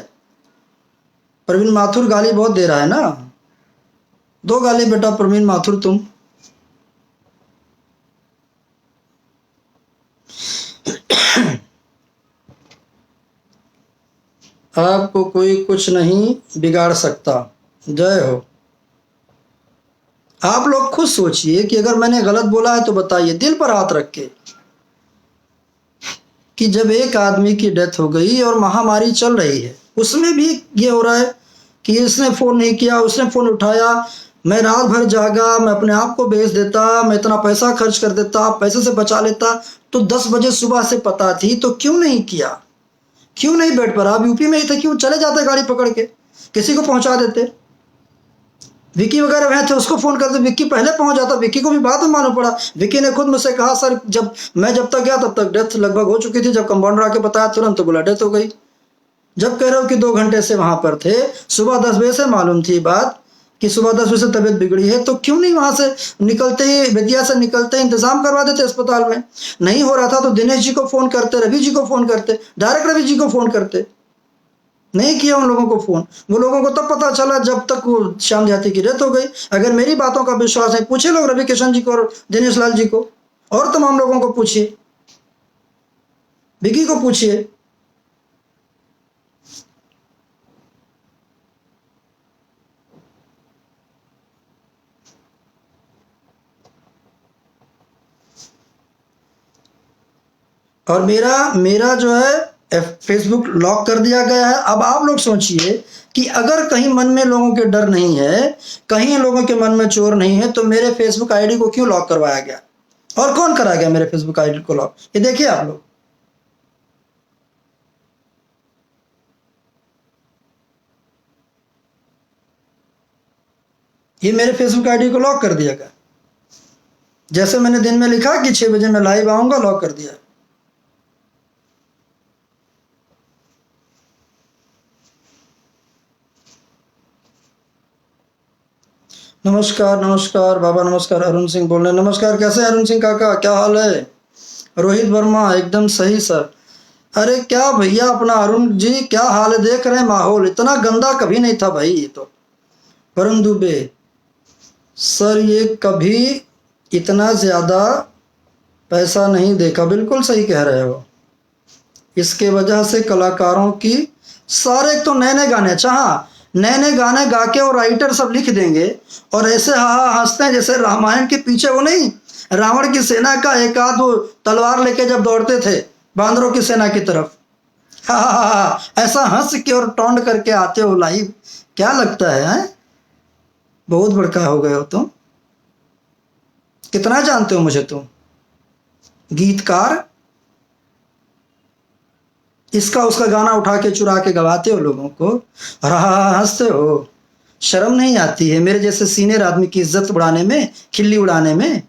प्रवीण माथुर गाली बहुत दे रहा है ना, दो गाली बेटा प्रवीण माथुर तुम। आपको कोई कुछ नहीं बिगाड़ सकता, जय हो। आप लोग खुद सोचिए कि अगर मैंने गलत बोला है तो बताइए, दिल पर हाथ रख के, कि जब एक आदमी की डेथ हो गई और महामारी चल रही है, उसमें भी ये हो रहा है कि इसने फ़ोन नहीं किया, उसने फ़ोन उठाया, मैं रात भर जागा, मैं अपने आप को बेच देता, मैं इतना पैसा खर्च कर देता, पैसे से बचा लेता, तो 10 बजे सुबह से पता थी तो क्यों नहीं किया, क्यों नहीं बेड पर, आप यूपी में ही थे, क्यों चले जाते गाड़ी पकड़ के, किसी को पहुंचा देते। विक्की वगैरह वह थे, उसको फोन करते, विक्की पहले पहुंच जाता, विक्की को भी बाद में मालूम पड़ा। विक्की ने खुद मुझसे कहा सर, जब तक गया तब तक डेथ लगभग हो चुकी थी, जब कंपाउंडर आके बताया तुरंत तो बोला डेथ हो गई। जब कह रहे हो कि 2 घंटे से वहां पर थे, सुबह 10 बजे से मालूम थी बात कि सुबह 10 बजे से तबीयत बिगड़ी है, तो क्यों नहीं वहां से निकलते ही, बेतिया से निकलते ही इंतजाम करवा देते अस्पताल में। नहीं हो रहा था तो दिनेश जी को फोन करते, रवि जी को फोन करते, डायरेक्ट रवि जी को फोन करते। नहीं किया उन लोगों को फोन। वो लोगों को तब पता चला जब तक वो श्याम देहाती की डेथ हो गई। अगर मेरी बातों का विश्वास है, पूछे लोग रवि किशन जी को और दिनेश लाल जी को, और तमाम लोगों को पूछिए, विकी को पूछिए। और मेरा मेरा जो है फेसबुक लॉक कर दिया गया है। अब आप लोग सोचिए कि अगर कहीं मन में लोगों के डर नहीं है, कहीं लोगों के मन में चोर नहीं है, तो मेरे फेसबुक आईडी को क्यों लॉक करवाया गया, और कौन करा गया मेरे फेसबुक आईडी को लॉक, ये देखिए आप लोग। ये मेरे फेसबुक आईडी को लॉक कर दिया गया, जैसे मैंने दिन में लिखा कि 6 बजे मैं लाइव आऊंगा, लॉक कर दिया। नमस्कार नमस्कार बाबा, नमस्कार। अरुण सिंह बोल रहे हैं, नमस्कार, कैसे हैं अरुण सिंह काका, क्या हाल है। रोहित वर्मा, एकदम सही सर। अरे क्या भैया अपना अरुण जी, क्या हाल है, देख रहे हैं माहौल इतना गंदा कभी नहीं था भाई। ये तो वरुण दुबे सर, ये कभी इतना ज्यादा पैसा नहीं देखा, बिल्कुल सही कह रहे हो। इसके वजह से कलाकारों की सारे, एक तो नए नए गाने, अच्छा हाँ, नए नए गाने गा के और राइटर सब लिख देंगे और ऐसे हा हा हंसते हैं जैसे रामायण के पीछे वो नहीं, रावण की सेना का एक आध वो तलवार लेके जब दौड़ते थे बांदरों की सेना की तरफ, ऐसा हंस के और टोंड करके आते हो लाइव, क्या लगता है, हैं? बहुत बड़का हो गए हो तुम। कितना जानते हो मुझे तुम? गीतकार, इसका उसका गाना उठा के चुरा के गवाते हो लोगों को और हंसते हो। शर्म नहीं आती है मेरे जैसे सीनियर आदमी की इज्जत उड़ाने में, खिल्ली उड़ाने में?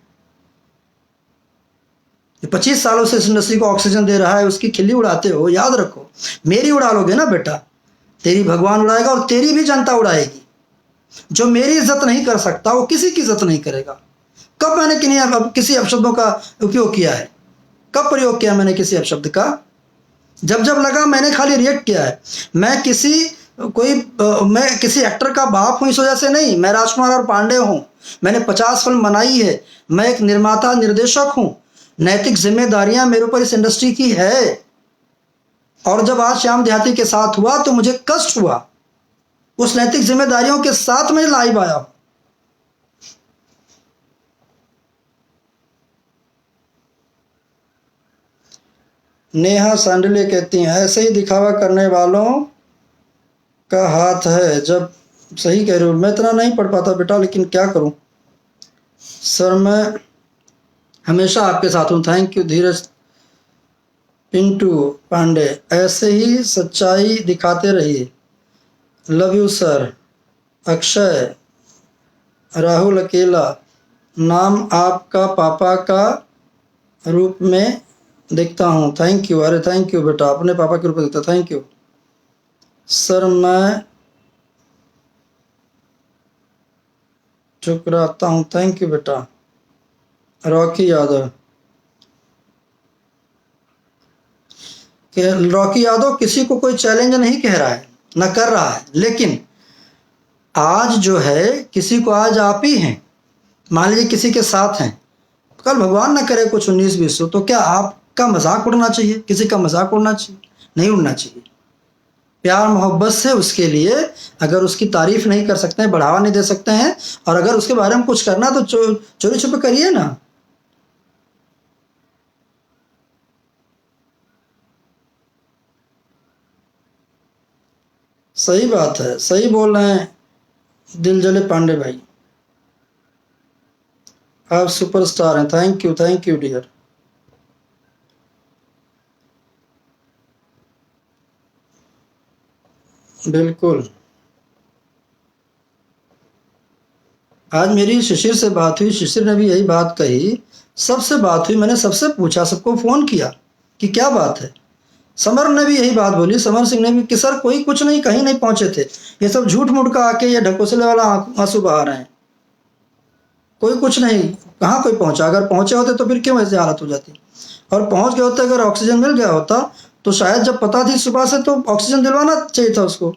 25 सालों से इस इंडस्ट्री को ऑक्सीजन दे रहा है, उसकी खिल्ली उड़ाते हो। याद रखो, मेरी उड़ा लोगे ना बेटा, तेरी भगवान उड़ाएगा और तेरी भी जनता उड़ाएगी। जो मेरी इज्जत नहीं कर सकता वो किसी की इज्जत नहीं करेगा। कब मैंने किसी अपशब्दों का उपयोग किया है? कब प्रयोग किया मैंने किसी अपशब्द का? जब जब लगा मैंने खाली रिएक्ट किया है। मैं किसी एक्टर का बाप हूं इस वजह से नहीं। मैं राजकुमार और पांडे हूं, मैंने 50 फिल्म बनाई है, मैं एक निर्माता निर्देशक हूं। नैतिक जिम्मेदारियां मेरे ऊपर इस इंडस्ट्री की है। और जब आज श्याम देहाती के साथ हुआ तो मुझे कष्ट हुआ। उस नैतिक जिम्मेदारियों के साथ मैं लाइव आया हूं। नेहा सांडले कहती हैं ऐसे ही दिखावा करने वालों का हाथ है जब। सही कह रहे हो, मैं इतना नहीं पढ़ पाता बेटा, लेकिन क्या करूं सर, मैं हमेशा आपके साथ हूं। थैंक यू धीरज। पिंटू पांडे, ऐसे ही सच्चाई दिखाते रहिए। Love you sir. Akshay, Rahul अकेला, नाम आपका पापा का रूप में देखता हूँ। Thank you. अरे थैंक यू बेटा, अपने पापा के रूप में देखता। Thank you sir. मैं ठुकराता हूँ। थैंक यू बेटा। रॉकी यादव, रॉकी यादव किसी को कोई चैलेंज नहीं कह रहा है, न कर रहा है, लेकिन आज जो है किसी को आज आप ही हैं, मान लीजिए किसी के साथ हैं, कल भगवान ना करे कुछ 19-20 हो, तो क्या आपका मजाक उड़ना चाहिए? किसी का मजाक उड़ना चाहिए? नहीं उड़ना चाहिए। प्यार मोहब्बत से उसके लिए अगर उसकी तारीफ नहीं कर सकते हैं, बढ़ावा नहीं दे सकते हैं, और अगर उसके बारे में कुछ करना तो चोरी छुपे करिए ना। सही बात है, सही बोल रहे हैं दिल जले पांडे भाई, आप सुपरस्टार हैं। Thank you dear. बिल्कुल। आज मेरी शिशिर से बात हुई, शिशिर ने भी यही बात कही, सबसे बात हुई, मैंने सबसे पूछा, सबको फोन किया कि क्या बात है। समर ने भी यही बात बोली, समर सिंह ने भी, कि सर कोई कुछ नहीं, कहीं नहीं पहुंचे थे, ये सब झूठ मूठ का आके ये ढकोसले वाला आंसू बहा रहे हैं। कोई कुछ नहीं, कहाँ कोई पहुंचा? अगर पहुंचे होते तो फिर क्यों ऐसी हालत हो जाती? और पहुंच गए होते, अगर ऑक्सीजन मिल गया होता तो शायद जब पता थी सुबह से तो ऑक्सीजन दिलवाना चाहिए था उसको।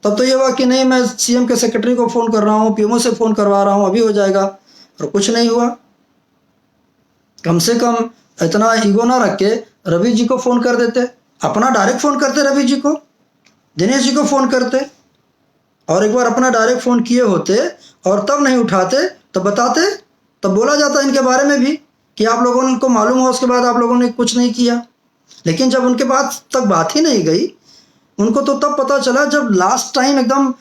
तब तो ये हुआ कि नहीं मैं सीएम के सेक्रेटरी को फ़ोन कर रहा हूँ, पीएमओ से फ़ोन करवा रहा हूँ, अभी हो जाएगा, और कुछ नहीं हुआ। कम से कम इतना ईगो ना रख के रवि जी को फ़ोन कर देते, अपना डायरेक्ट फ़ोन करते, रवि जी को, दिनेश जी को फ़ोन करते, और एक बार अपना डायरेक्ट फ़ोन किए होते और तब नहीं उठाते, तब बताते, तब बोला जाता इनके बारे में भी कि आप लोगों को मालूम हो, उसके बाद आप लोगों ने कुछ नहीं किया। लेकिन जब उनके पास तक बात ही नहीं गई, उनको तो तब पता चला जब लास्ट टाइम एकदम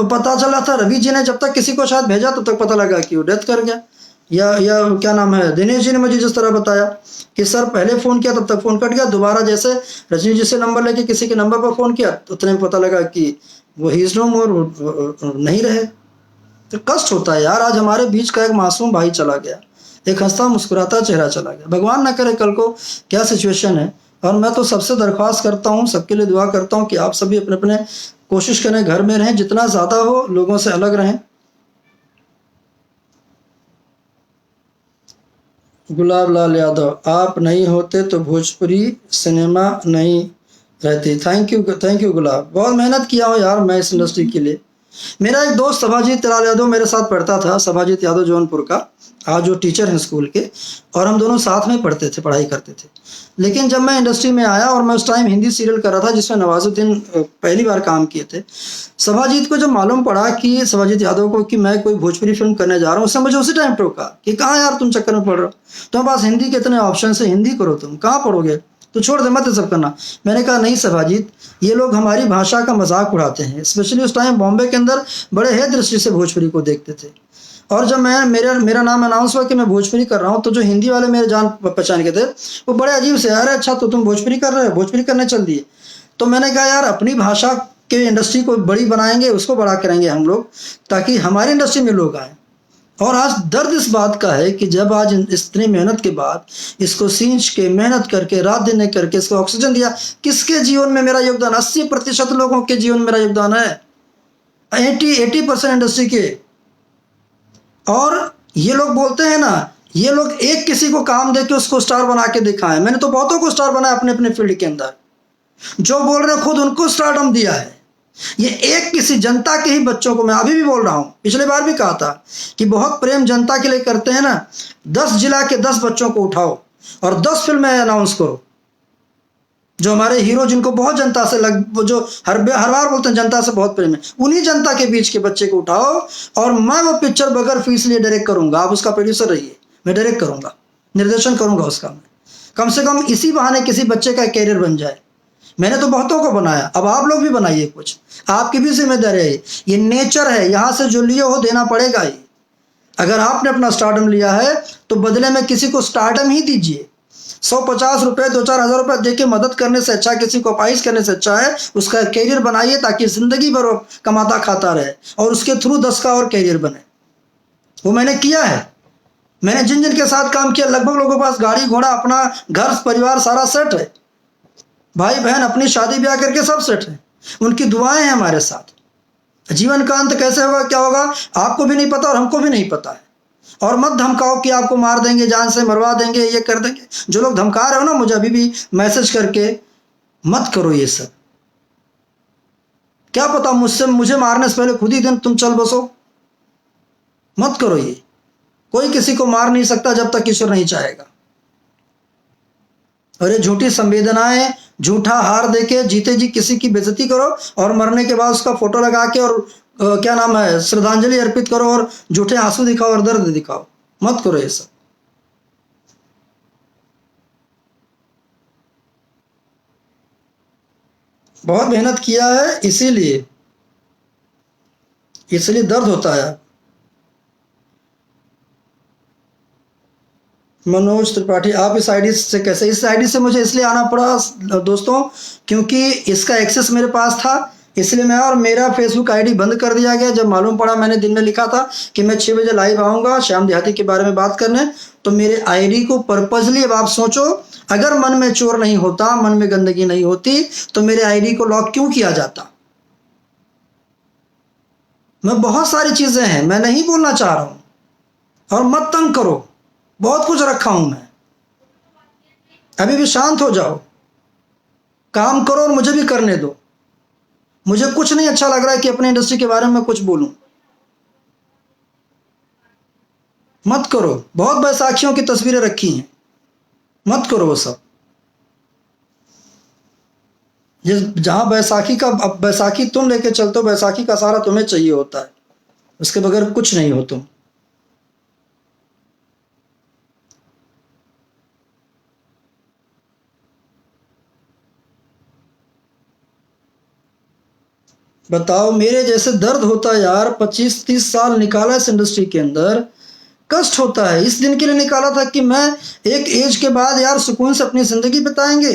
पता चला था। रवि जी ने जब तक किसी को शायद भेजा तब तक पता लगा कि वो डेथ कर गया। या क्या नाम है, दिनेश जी ने मुझे जिस तरह बताया कि सर पहले फ़ोन किया तब तक फ़ोन कट गया, दोबारा जैसे रजनी जी से नंबर लेके किसी के नंबर पर फ़ोन किया तो उतने में पता लगा कि वो ही इज़ नो मोर, नहीं रहे। तो कष्ट होता है यार। आज हमारे बीच का एक मासूम भाई चला गया, एक हंसता मुस्कुराता चेहरा चला गया। भगवान ना करे कल को क्या सिचुएशन है। और मैं तो सबसे दरख्वास्त करता हूँ, सबके लिए दुआ करता हूँ कि आप सभी अपने अपने कोशिश करें, घर में रहें, जितना ज़्यादा हो लोगों से अलग रहें। गुलाब लाल यादव, आप नहीं होते तो भोजपुरी सिनेमा नहीं रहती। थैंक यू गुलाब, बहुत मेहनत किया हूँ यार मैं इस इंडस्ट्री के लिए। मेरा एक दोस्त सभाजीत लाल यादव मेरे साथ पढ़ता था, सभाजीत यादव जौनपुर का, आज जो टीचर हैं स्कूल के, और हम दोनों साथ में पढ़ते थे, पढ़ाई करते थे। लेकिन जब मैं इंडस्ट्री में आया और मैं उस टाइम हिंदी सीरियल कर रहा था जिसमें नवाजुद्दीन पहली बार काम किए थे, सभाजीत को जब मालूम पड़ा कि सभाजीत यादव को कि मैं कोई भोजपुरी फिल्म करने जा रहा हूँ, उसने मुझे उसी टाइम टोका कि कहाँ यार तुम चक्कर में पढ़ रहे हो, तुम्हारे पास हिंदी के इतने ऑप्शन है, हिंदी करो, तुम कहाँ पढ़ोगे, तो छोड़ दे, मत ये सब करना। मैंने कहा नहीं सभाजीत, ये लोग हमारी भाषा का मजाक उड़ाते हैं। स्पेशली उस टाइम बॉम्बे के अंदर बड़े है दृष्टि से भोजपुरी को देखते थे। और जब मैं मेरा नाम अनाउंस हुआ कि मैं भोजपुरी कर रहा हूँ, तो जो हिंदी वाले मेरे जान पहचान के थे वो बड़े अजीब से, अरे अच्छा तो तुम भोजपुरी कर रहे हो, भोजपुरी करने चल दिए। तो मैंने कहा यार अपनी भाषा के इंडस्ट्री को बड़ी बनाएंगे, उसको बड़ा करेंगे हम लोग, ताकि हमारी इंडस्ट्री में लोग आए। और आज दर्द इस बात का है कि जब आज इतनी मेहनत के बाद इसको सींच के मेहनत करके रात दिन करके इसको ऑक्सीजन दिया, किसके जीवन में मेरा योगदान? 80% लोगों के जीवन में मेरा योगदान है, 80% इंडस्ट्री के। और ये लोग बोलते हैं ना, ये लोग एक किसी को काम दे के उसको स्टार बना के दिखाएं। मैंने तो बहुतों को स्टार बनाया अपने अपने फील्ड के अंदर, जो बोल रहे खुद उनको स्टारडम दिया है। ये एक किसी जनता के ही बच्चों को, मैं अभी भी बोल रहा हूं, पिछले बार भी कहा था कि बहुत प्रेम जनता के लिए करते हैं ना। 10 जिला के 10 बच्चों को उठाओ और 10 फिल्में अनाउंस करो, जो हमारे हीरो जिनको बहुत जनता से जो हर बार बोलते हैं जनता से बहुत प्रेम है, उन्हीं जनता के बीच के बच्चे को उठाओ और मैं वो पिक्चर बगैर फीस लिए डायरेक्ट करूंगा। आप उसका प्रोड्यूसर रहिए, मैं डायरेक्ट करूंगा, निर्देशन करूंगा उसका। मैं कम से कम इसी बहाने किसी बच्चे का कैरियर बन जाए। मैंने तो बहुतों को बनाया, अब आप लोग भी बनाइए, कुछ आपकी भी जिम्मेदारी है। ये नेचर है, यहां से जो लिए हो देना पड़ेगा ही। अगर आपने अपना स्टारडम लिया है तो बदले में किसी को स्टारडम ही दीजिए। 150 रुपए 2-4 हज़ार रुपए दे के मदद करने से अच्छा, किसी को अपाइज करने से अच्छा है उसका कैरियर बनाइए, ताकि जिंदगी भर कमाता खाता रहे और उसके थ्रू 10 का और कैरियर बने। वो मैंने किया है। मैंने जिन जिन के साथ काम किया, लगभग लोगों के पास गाड़ी घोड़ा, अपना घर परिवार सारा सेट है, भाई बहन अपनी शादी ब्याह करके सब सेट है। उनकी दुआएं हैं हमारे साथ। जीवन का अंत कैसे होगा, क्या होगा, आपको भी नहीं पता और हमको भी नहीं पता है। और मत धमकाओ कि आपको मार देंगे, जान से मरवा देंगे, ये कर देंगे। जो लोग धमका रहे हो ना मुझे अभी भी मैसेज करके, मत करो ये सब। क्या पता मुझे मारने से पहले खुद ही दिन तुम चल बसो। मत करो ये। कोई किसी को मार नहीं सकता जब तक ईश्वर नहीं चाहेगा। और ये झूठी संवेदनाएं, झूठा हार देके जीते जी किसी की बेइज्जती करो और मरने के बाद उसका फोटो लगा के और क्या नाम है, श्रद्धांजलि अर्पित करो और झूठे आंसू दिखाओ और दर्द दिखाओ। मत करो ये सब। बहुत मेहनत किया है, इसीलिए दर्द होता है। मनोज त्रिपाठी, आप इस आईडी से कैसे? इस आईडी से मुझे इसलिए आना पड़ा दोस्तों क्योंकि इसका एक्सेस मेरे पास था, इसलिए मैं, और मेरा फेसबुक आईडी बंद कर दिया गया जब मालूम पड़ा। मैंने दिन में लिखा था कि मैं 6 बजे लाइव आऊँगा श्याम देहाती के बारे में बात करने, तो मेरे आईडी को पर्पजली, अब आप सोचो, अगर मन में चोर नहीं होता, मन में गंदगी नहीं होती, तो मेरे आईडी को लॉक क्यों किया जाता? मैं बहुत सारी चीज़ें हैं, मैं नहीं बोलना चाह रहा हूँ, और मत तंग करो, बहुत कुछ रखा हूं मैं। अभी भी शांत हो जाओ, काम करो और मुझे भी करने दो। मुझे कुछ नहीं अच्छा लग रहा है कि अपने इंडस्ट्री के बारे में कुछ बोलूं। मत करो, बहुत बैसाखियों की तस्वीरें रखी हैं, मत करो वो सब। जहां बैसाखी का, अब बैसाखी तुम लेके चलते हो, बैसाखी का सहारा तुम्हें चाहिए होता है, उसके बगैर कुछ नहीं हो तुम। बताओ, मेरे जैसे दर्द होता है यार। 25-30 साल निकाला इस इंडस्ट्री के अंदर, कष्ट होता है। इस दिन के लिए निकाला था कि मैं एक एज के बाद यार सुकून से अपनी जिंदगी बिताएंगे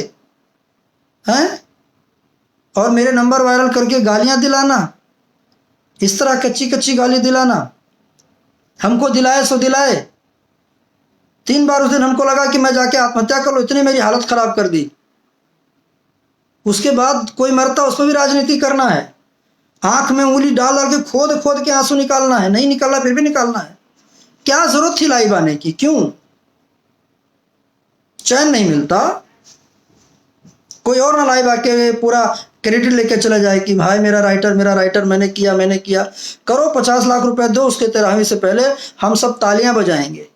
हैं, और मेरे नंबर वायरल करके गालियां दिलाना, इस तरह कच्ची कच्ची गाली दिलाना। हमको दिलाए सो दिलाए। 3 बार उस दिन हमको लगा कि मैं जाके आत्महत्या कर लूं, इतनी मेरी हालत खराब कर दी। उसके बाद कोई मरता उस पर भी राजनीति करना है, आंख में उंगली डाल डाल के खोद खोद के आंसू निकालना है, नहीं निकालना फिर भी निकालना है। क्या जरूरत थी लाइव आने की? क्यों? चैन नहीं मिलता। कोई और ना लाइव आके पूरा क्रेडिट लेके चला जाए कि भाई मेरा राइटर मैंने किया। करो 50 लाख रुपए दो, उसके 13वीं से पहले हम सब तालियां बजाएंगे।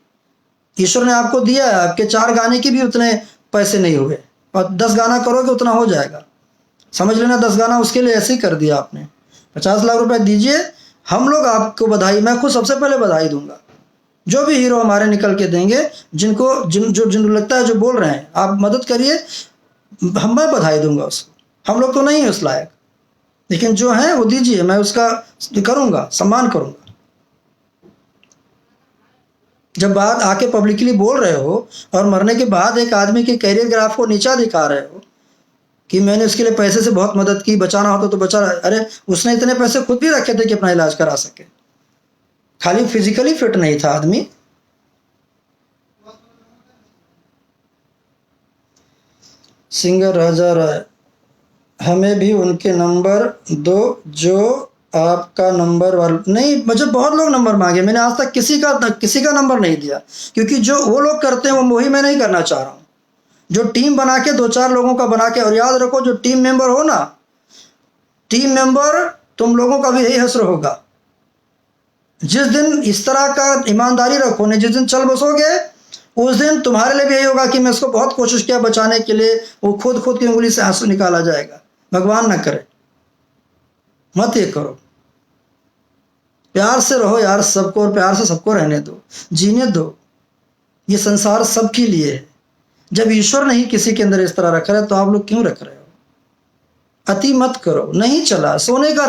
ईश्वर ने आपको दिया है, आपके 4 गाने की भी उतने पैसे नहीं हुए, और 10 गाना करोगे उतना हो जाएगा। समझ लेना 10 गाना उसके लिए ऐसे ही कर दिया आपने। 50 लाख रुपए दीजिए, हम लोग आपको बधाई, मैं खुद सबसे पहले बधाई दूंगा। जो भी हीरो हमारे निकल के देंगे, जिनको लगता है जो बोल रहे हैं, आप मदद करिए, मैं बधाई दूंगा उसको। हम लोग तो नहीं है उस लायक, लेकिन जो है वो दीजिए, मैं उसका करूंगा, सम्मान करूंगा। जब बात आके पब्लिकली बोल रहे हो और मरने के बाद एक आदमी के कैरियर ग्राफ को नीचा दिखा रहे हो कि मैंने उसके लिए पैसे से बहुत मदद की, बचाना होता तो बचा। अरे उसने इतने पैसे खुद भी रखे थे कि अपना इलाज करा सके, खाली फिजिकली फिट नहीं था आदमी। सिंगर राजा राय, हमें भी उनके नंबर दो जो आपका नंबर वाला। नहीं, मुझे बहुत लोग नंबर मांगे, मैंने आज तक किसी का नंबर नहीं दिया, क्योंकि जो वो लोग करते हैं वही मैं नहीं करना चाह रहा हूँ। जो टीम बना के 2-4 लोगों का बना के, और याद रखो जो टीम मेंबर हो ना, टीम मेंबर तुम लोगों का भी यही हश्र होगा। जिस दिन इस तरह का ईमानदारी रखो ने, जिस दिन चल बसोगे, उस दिन तुम्हारे लिए भी यही होगा कि मैं इसको बहुत कोशिश किया बचाने के लिए, वो खुद की उंगली से आंसू निकाला जाएगा। भगवान ना करे, मत ये करो। प्यार से रहो यार सबको, और प्यार से सबको रहने दो, जीने दो। ये संसार सबके लिए है। जब ईश्वर नहीं किसी के अंदर इस तरह रख रहा है तो आप लोग क्यों रख रहे हो? अति मत करो। नहीं चला, सोने का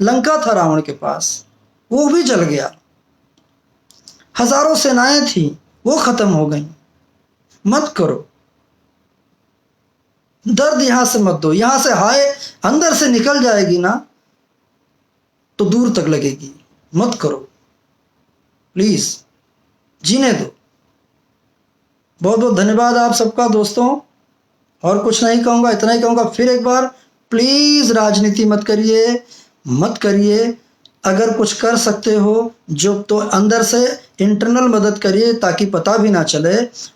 लंका था रावण के पास, वो भी जल गया। हजारों सेनाएं थी, वो खत्म हो गई। मत करो, दर्द यहां से मत दो। यहां से हाय अंदर से निकल जाएगी ना तो दूर तक लगेगी। मत करो प्लीज, जीने दो। बहुत बहुत धन्यवाद आप सबका दोस्तों, और कुछ नहीं कहूंगा, इतना ही कहूंगा फिर एक बार, प्लीज राजनीति मत करिए। अगर कुछ कर सकते हो जो, तो अंदर से इंटरनल मदद करिए ताकि पता भी ना चले।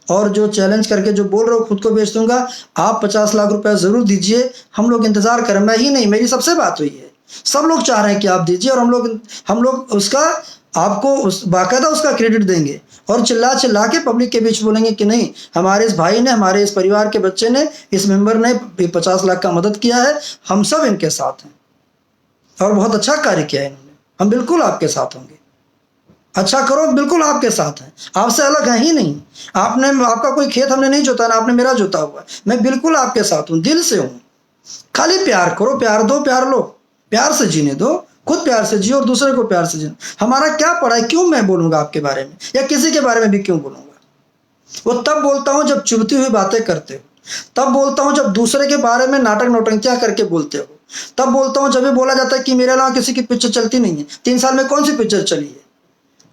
और जो चैलेंज करके जो बोल रहे हो खुद को बेच दूंगा, आप 50 लाख रुपए जरूर दीजिए। हम लोग इंतजार करें, मैं ही नहीं, मेरी सबसे बात हुई है, सब लोग चाह रहे हैं कि आप दीजिए, और हम लोग उसका आपको बाकायदा उसका क्रेडिट देंगे, और चिल्ला के पब्लिक के बीच बोलेंगे कि नहीं, हमारे इस भाई ने, हमारे इस परिवार के बच्चे ने, इस मेंबर ने 50 लाख का मदद किया है, हम सब इनके साथ हैं और बहुत अच्छा कार्य किया है इन्होंने। हम बिल्कुल आपके साथ होंगे। अच्छा करो, बिल्कुल आपके साथ हैं, आपसे अलग है ही नहीं। आपका कोई खेत हमने नहीं जोता ना, आपने मेरा जोता हुआ। मैं बिल्कुल आपके साथ हूँ, दिल से हूँ। खाली प्यार करो, प्यार दो, प्यार लो, प्यार से जीने दो। खुद प्यार से जियो और दूसरे को प्यार से जियो। हमारा क्या पड़ा है, क्यों मैं बोलूंगा आपके बारे में, या किसी के बारे में भी क्यों बोलूंगा? वो तब बोलता हूं जब चुभती हुई बातें करते हो, तब बोलता हूं जब दूसरे के बारे में नाटक नौटंकियां करके बोलते हो, तब बोलता हूं जब ये बोला जाता है कि मेरे अलावा किसी की पिक्चर चलती नहीं है। 3 साल में कौन सी पिक्चर चली है?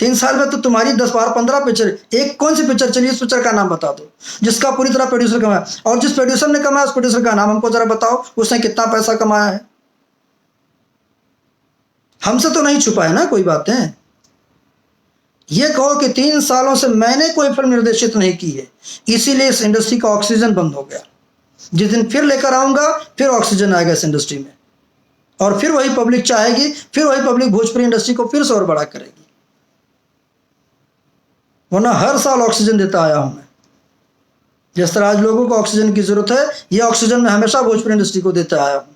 3 साल में तो तुम्हारी 10 बार 15 पिक्चर, एक कौन सी पिक्चर चली, उस पिक्चर का नाम बता दो जिसका पूरी तरह प्रोड्यूसर कमाया। और जिस प्रोड्यूसर ने कमाया उस प्रोड्यूसर का नाम हमको जरा बताओ, उसने कितना पैसा कमाया है। हमसे तो नहीं छुपाए ना कोई बातें। ये कहो कि 3 सालों से मैंने कोई फिल्म निर्देशित नहीं की है, इसीलिए इस इंडस्ट्री का ऑक्सीजन बंद हो गया। जिस दिन फिर लेकर आऊंगा, फिर ऑक्सीजन आएगा इस इंडस्ट्री में, और फिर वही पब्लिक चाहेगी, फिर वही पब्लिक भोजपुरी इंडस्ट्री को फिर से और बड़ा करेगी। वरना हर साल ऑक्सीजन देता आया हूं मैं। जिस तरह आज लोगों को ऑक्सीजन की जरूरत है, यह ऑक्सीजन मैं हमेशा भोजपुरी इंडस्ट्री को देता आया हूं।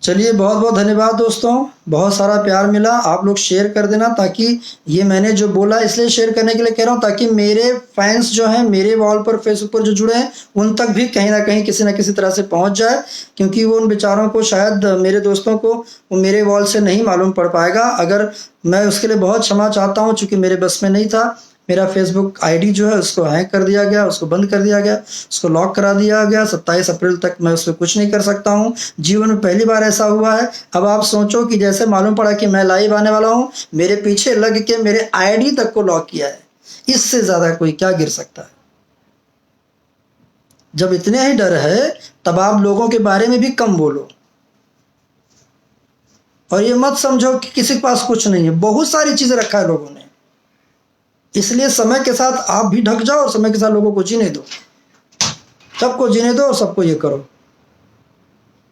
चलिए, बहुत बहुत धन्यवाद दोस्तों, बहुत सारा प्यार मिला। आप लोग शेयर कर देना, ताकि ये मैंने जो बोला इसलिए शेयर करने के लिए कह रहा हूँ, ताकि मेरे फैंस जो हैं मेरे वॉल पर फेसबुक पर जो जुड़े हैं उन तक भी कहीं ना कहीं किसी ना किसी तरह से पहुंच जाए। क्योंकि वो उन बेचारों को, शायद मेरे दोस्तों को वो मेरे वॉल से नहीं मालूम पड़ पाएगा। अगर मैं उसके लिए बहुत क्षमा चाहता हूँ, चूँकि मेरे बस में नहीं था। मेरा फेसबुक आईडी जो है उसको हैक कर दिया गया, उसको बंद कर दिया गया, उसको लॉक करा दिया गया। 27 अप्रैल तक मैं उस पर कुछ नहीं कर सकता हूँ। जीवन में पहली बार ऐसा हुआ है। अब आप सोचो कि जैसे मालूम पड़ा कि मैं लाइव आने वाला हूँ, मेरे पीछे लग के मेरे आईडी तक को लॉक किया है। इससे ज़्यादा कोई क्या गिर सकता है? जब इतने ही डर है तब आप लोगों के बारे में भी कम बोलो। और ये मत समझो कि किसी के पास कुछ नहीं है, बहुत सारी चीज़ें रखा है लोगों ने। इसलिए समय के साथ आप भी ढक जाओ और समय के साथ लोगों को जीने दो, सबको जीने दो और सबको ये करो।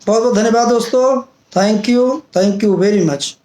बहुत बहुत धन्यवाद दोस्तों। Thank you very much.